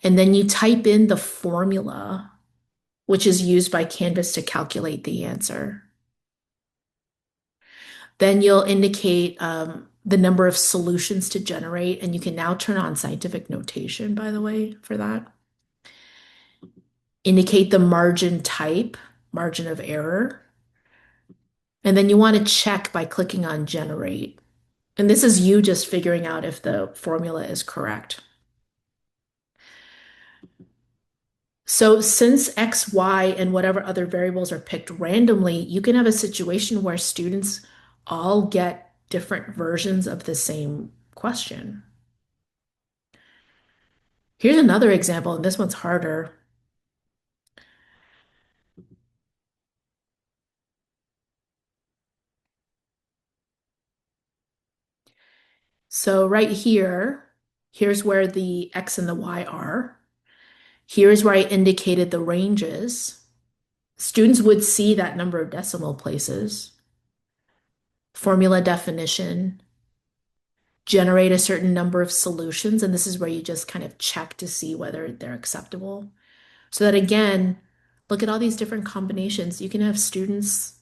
S1: And then you type in the formula, which is used by Canvas to calculate the answer. Then you'll indicate the number of solutions to generate, and you can now turn on scientific notation, by the way, for that. Indicate the margin type, margin of error. And then you want to check by clicking on generate. And this is you just figuring out if the formula is correct. So since X, Y, and whatever other variables are picked randomly, you can have a situation where students all get different versions of the same question. Here's another example, and this one's harder. So right here, here's where the X and the Y are. Here's where I indicated the ranges. Students would see that number of decimal places, formula definition, generate a certain number of solutions, and this is where you just kind of check to see whether they're acceptable. So that again, look at all these different combinations. You can have students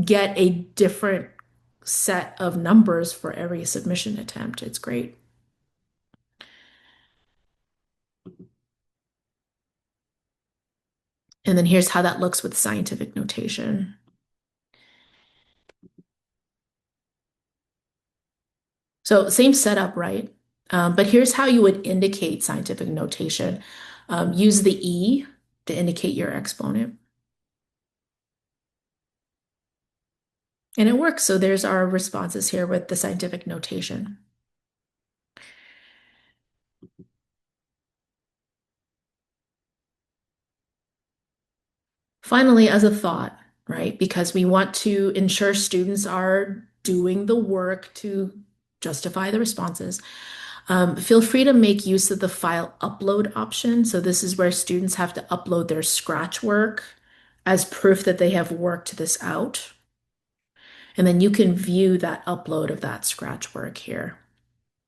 S1: get a different set of numbers for every submission attempt. It's great. And then here's how that looks with scientific notation. So same setup, right? But here's how you would indicate scientific notation. Use the E to indicate your exponent. And it works. So there's our responses here with the scientific notation. Finally, as a thought, right? Because we want to ensure students are doing the work to justify the responses. Feel free to make use of the file upload option. So this is where students have to upload their Scratch work as proof that they have worked this out. And then you can view that upload of that Scratch work here,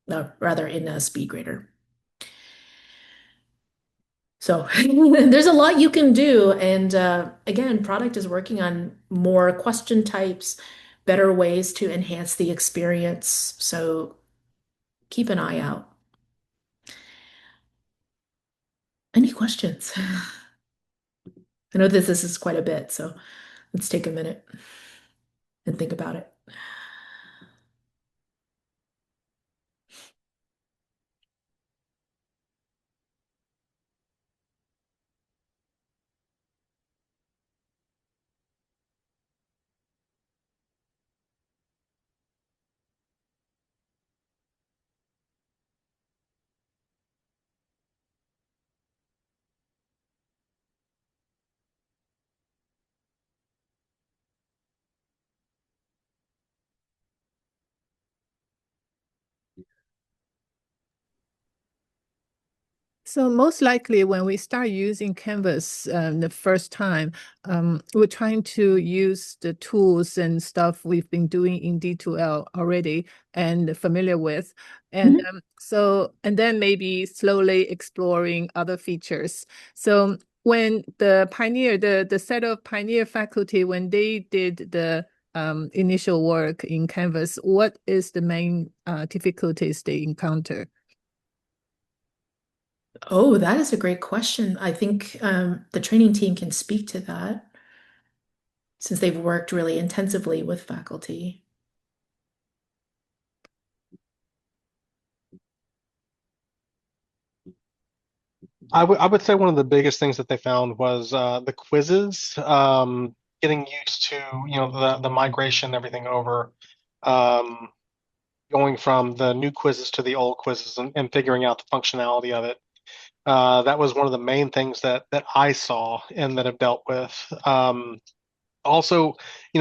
S1: rather in a SpeedGrader. So there's a lot you can do. And again, product is working on more question types, better ways to enhance the experience. So keep an eye out. Any questions? I know this is quite a bit, so let's take a minute and think about it.
S4: So most likely when we start using Canvas the first time, we're trying to use the tools and stuff we've been doing in D2L already and familiar with. And and then maybe slowly exploring other features. So when the Pioneer, the set of Pioneer faculty, when they did the initial work in Canvas, what is the main difficulties they encounter?
S1: Oh, that is a great question. I think the training team can speak to that since they've worked really intensively with faculty.
S3: I would say one of the biggest things that they found was the quizzes, getting used to, the migration, everything over, um, going from the new quizzes to the old quizzes and figuring out the functionality of it. That was one of the main things that I saw and that I've dealt with. Also,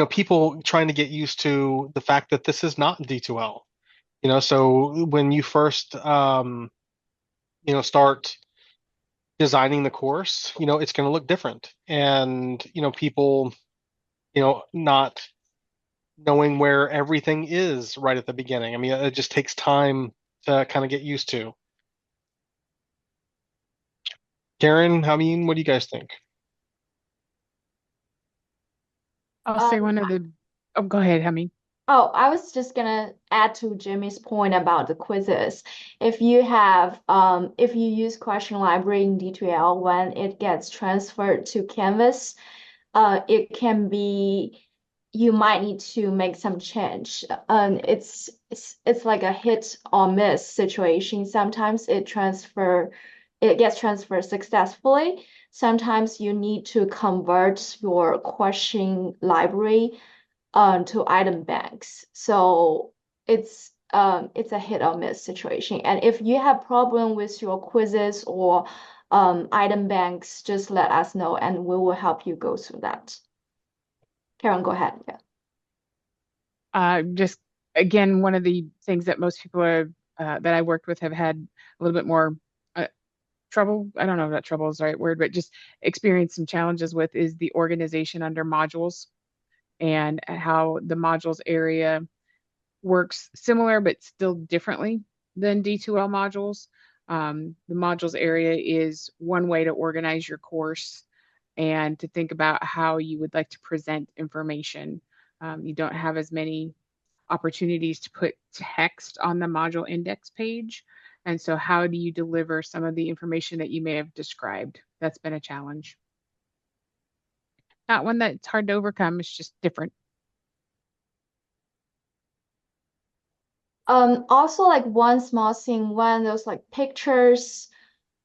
S3: people trying to get used to the fact that this is not D2L. So when you first, start designing the course, it's going to look different. And, people, not knowing where everything is right at the beginning. I mean, it just takes time to kind of get used to. Karen, what do you guys think?
S6: I'll say
S7: Um,
S6: one of the, oh, go ahead, Hemi.
S7: oh, I was just gonna add to Jimmy's point about the quizzes. If you use question library in D2L, when it gets transferred to Canvas, it can be, you might need to make some change. It's like a hit or miss situation. Sometimes it gets transferred successfully. Sometimes you need to convert your question library to item banks. So it's a hit or miss situation. And if you have problem with your quizzes or item banks, just let us know and we will help you go through that. Karen, go ahead. Yeah.
S6: Just again, one of the things that most people that I worked with have had a little bit more trouble. I don't know if that trouble is the right word, but just experience some challenges with is the organization under modules and how the modules area works similar but still differently than D2L modules. The modules area is one way to organize your course and to think about how you would like to present information. You don't have as many opportunities to put text on the module index page. And so how do you deliver some of the information that you may have described? That's been a challenge. Not one that's hard to overcome, it's just different.
S7: Also like one small thing, when those like pictures,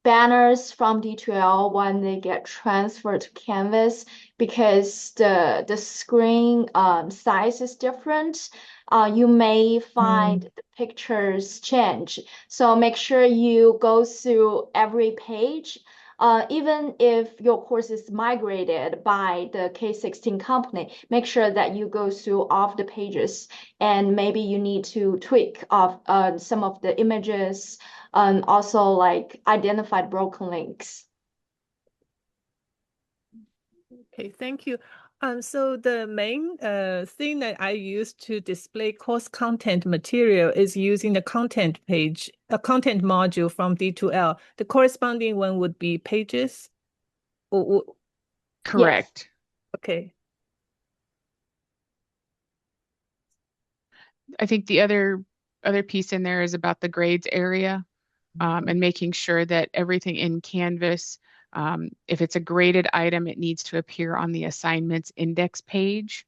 S7: banners from D2L when they get transferred to Canvas because the screen size is different, you may find the pictures change. So make sure you go through every page. Even if your course is migrated by the K16 company, make sure that you go through all of the pages and maybe you need to tweak of some of the images, also like identified broken links.
S4: Okay, thank you. So the main thing that I use to display course content material is using the content page, a content module from D2L. The corresponding one would be pages.
S6: Correct.
S4: Okay.
S6: I think the other piece in there is about the grades area, and making sure that everything in Canvas, if it's a graded item, it needs to appear on the assignments index page.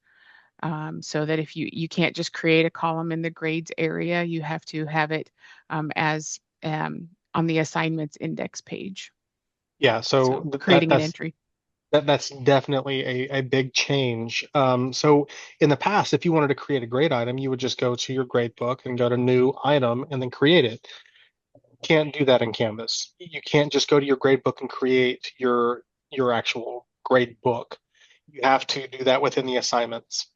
S6: So that if you can't just create a column in the grades area, you have to have it as on the assignments index page.
S3: Yeah,
S6: So creating an entry.
S3: that's definitely a big change. So in the past, if you wanted to create a grade item, you would just go to your grade book and go to new item and then create it. Can't do that in Canvas. You can't just go to your grade book and create your actual grade book. You have to do that within the assignments.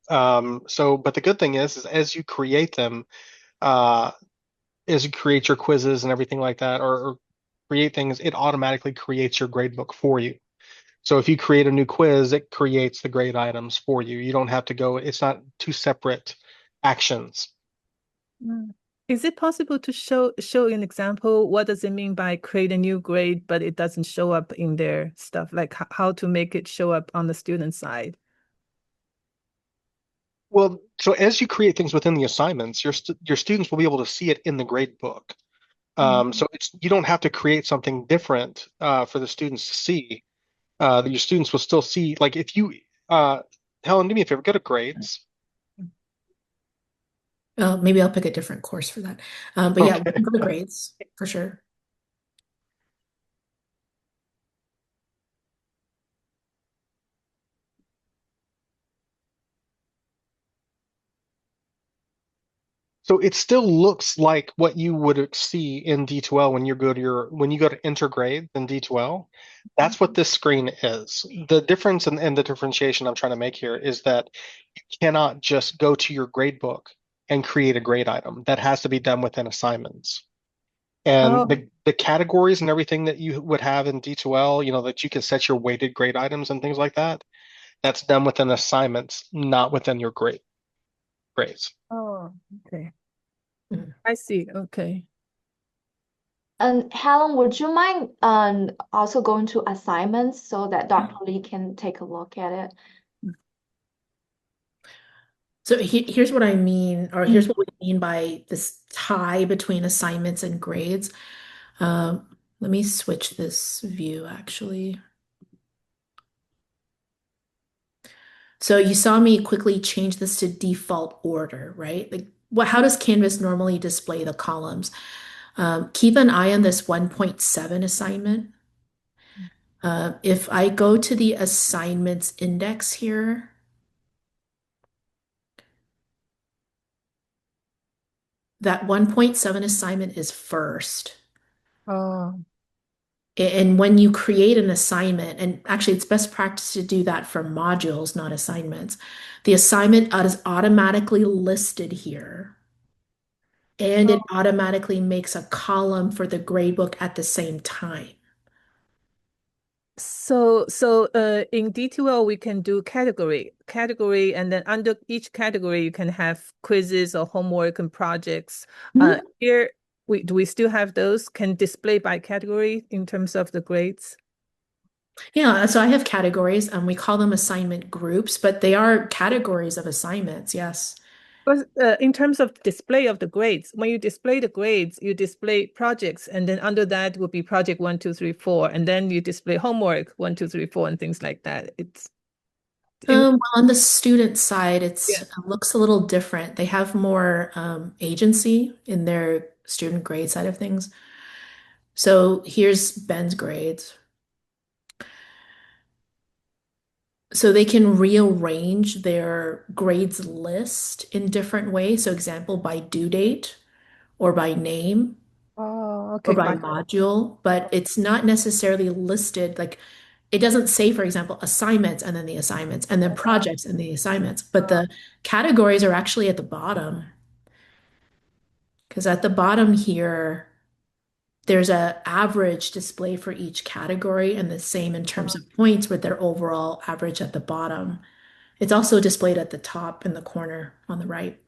S3: But the good thing is as you create them, as you create your quizzes and everything like that, or create things, it automatically creates your gradebook for you. So if you create a new quiz, it creates the grade items for you. You don't have to go, it's not two separate actions.
S4: Mm. Is it possible to show an example? What does it mean by create a new grade, but it doesn't show up in their stuff? Like how to make it show up on the student side?
S3: Well, so as you create things within the assignments, your students will be able to see it in the grade book. So you don't have to create something different for the students to see. Your students will still see, like if you, Helen, do me a favor, go to grades.
S1: Maybe I'll pick a different course for that. But yeah, we can go to grades for sure.
S3: So it still looks like what you would see in D2L when you go to enter grades in D2L. That's what this screen is. The difference and the differentiation I'm trying to make here is that you cannot just go to your grade book and create a grade item. That has to be done within assignments. And the categories and everything that you would have in D2L, that you can set your weighted grade items and things like that, that's done within assignments, not within your grades.
S4: Oh, okay.
S1: Mhm.
S4: I see. Okay.
S7: And Helen, would you mind also going to assignments so that Dr. Lee can take a look at it?
S1: So here's what I mean, or here's what we mean by this tie between assignments and grades. Let me switch this view actually. So you saw me quickly change this to default order, right? Like, how does Canvas normally display the columns? Keep an eye on this 1.7 assignment. If I go to the assignments index here, that 1.7 assignment is first.
S4: Oh,
S1: And when you create an assignment, and actually it's best practice to do that for modules, not assignments, the assignment is automatically listed here. And it automatically makes a column for the gradebook at the same time.
S4: so in D2L we can do category, and then under each category you can have quizzes or homework and projects. Here do we still have those? Can display by category in terms of the grades?
S1: Yeah, so I have categories and we call them assignment groups, but they are categories of assignments, yes.
S4: But in terms of display of the grades, when you display the grades, you display projects, and then under that will be project 1, 2, 3, 4, and then you display homework 1, 2, 3, 4, and things like that.
S1: Well, on the student side, it looks a little different. They have more agency in their student grade side of things. So here's Ben's grades. So they can rearrange their grades list in different ways. So example, by due date or by name
S4: okay,
S1: or by module, but it's not necessarily listed. Like it doesn't say, for example, assignments and then the assignments and then projects and the assignments, but the categories are actually at the bottom. Because at the bottom here, there's a average display for each category and the same in terms of points with their overall average at the bottom. It's also displayed at the top in the corner on the right.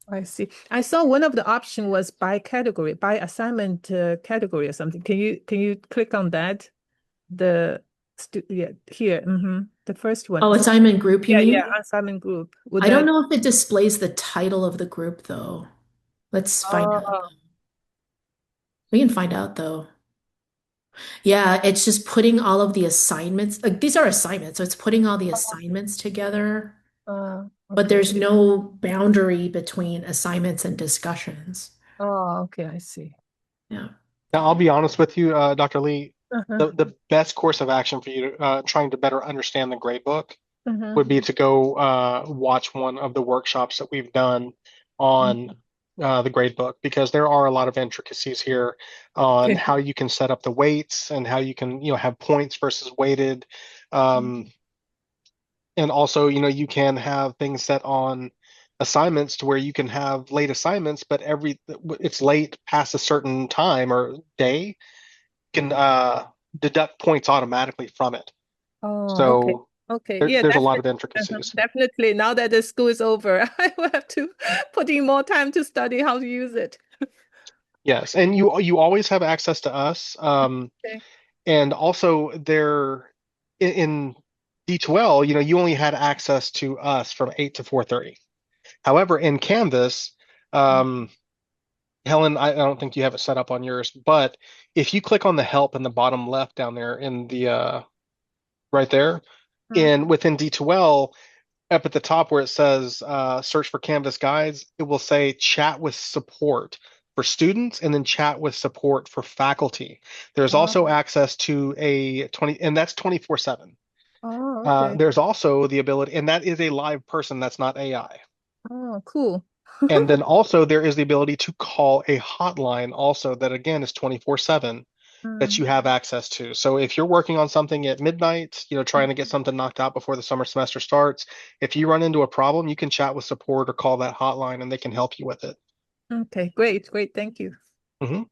S4: I see. I saw one of the option was by category, by assignment category or something. Can you click on that? Here, the first one.
S1: Oh, assignment group, you mean?
S4: Yeah, assignment group.
S1: I don't know if it displays the title of the group though. Let's find out. We can find out though. Yeah, it's just putting all of the assignments, like these are assignments, so it's putting all the assignments together, but there's no boundary between assignments and discussions.
S4: Oh, okay, I see.
S1: Yeah.
S3: Now, I'll be honest with you, Dr. Lee, the best course of action for you trying to better understand the gradebook would be to go watch one of the workshops that we've done on the gradebook, because there are a lot of intricacies here on how you can set up the weights and how you can, have points versus weighted. And also, you can have things set on assignments to where you can have late assignments, but it's late past a certain time or day. can deduct points automatically from it.
S4: Oh, okay.
S3: So
S4: Okay. Yeah,
S3: there's a lot
S4: definitely.
S3: of intricacies.
S4: Definitely. Now that the school is over, I will have to put in more time to study how to use it.
S3: Yes, and you always have access to us.
S4: Okay.
S3: And also there in D2L, you only had access to us from 8 to 4:30. However, in Canvas, um, Helen, I don't think you have it set up on yours, but if you click on the help in the bottom left down there in the right there, and within D2L, up at the top where it says search for Canvas guides, it will say chat with support for students and then chat with support for faculty. There's also access to a 20, and that's 24/7.
S4: Oh, okay.
S3: There's also the ability, and that is a live person, that's not AI.
S4: Oh, cool.
S3: And then also there is the ability to call a hotline also that again is 24/7 that you have access to. So if you're working on something at midnight, trying to get something knocked out before the summer semester starts, if you run into a problem, you can chat with support or call that hotline and they can help you with it.
S4: Okay, great, great. Thank you.
S3: Hmm.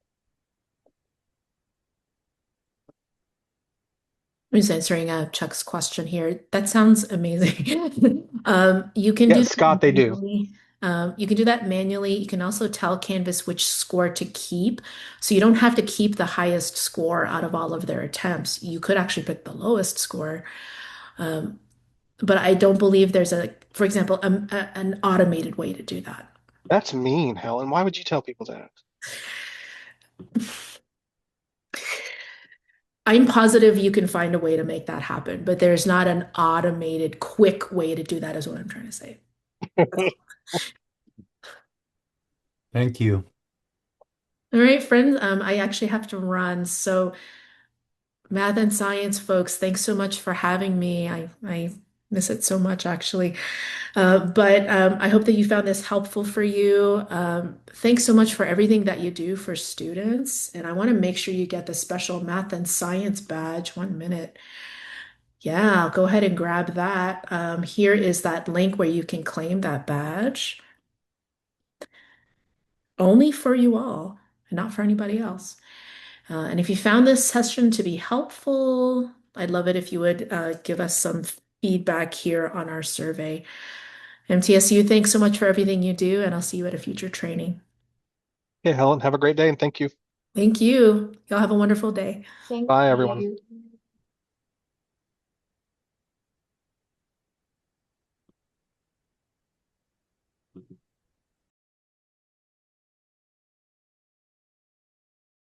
S1: I'm just answering Chuck's question here. That sounds amazing. You can do
S3: Yes,
S1: that
S3: Scott, they do.
S1: manually. You can do that manually. You can also tell Canvas which score to keep. So you don't have to keep the highest score out of all of their attempts. You could actually pick the lowest score. Um, but I don't believe there's for example, an automated way to do that.
S3: That's mean, Helen. Why would you tell people that?
S1: I'm positive you can find a way to make that happen, but there's not an automated, quick way to do that, is what I'm trying to say.
S8: Thank you.
S1: All right, friends, I actually have to run. So, math and science folks, thanks so much for having me. I miss it so much, actually. But I hope that you found this helpful for you. Thanks so much for everything that you do for students. And I want to make sure you get the special math and science badge. 1 minute. Yeah, I'll go ahead and grab that. Here is that link where you can claim that badge. Only for you all, and not for anybody else. And if you found this session to be helpful, I'd love it if you would give us some feedback here on our survey. MTSU, thanks so much for everything you do, and I'll see you at a future training.
S3: Hey, Helen, have a great day and thank you.
S1: Thank you. Y'all have a wonderful day.
S7: Thank
S3: Bye, everyone.
S7: you.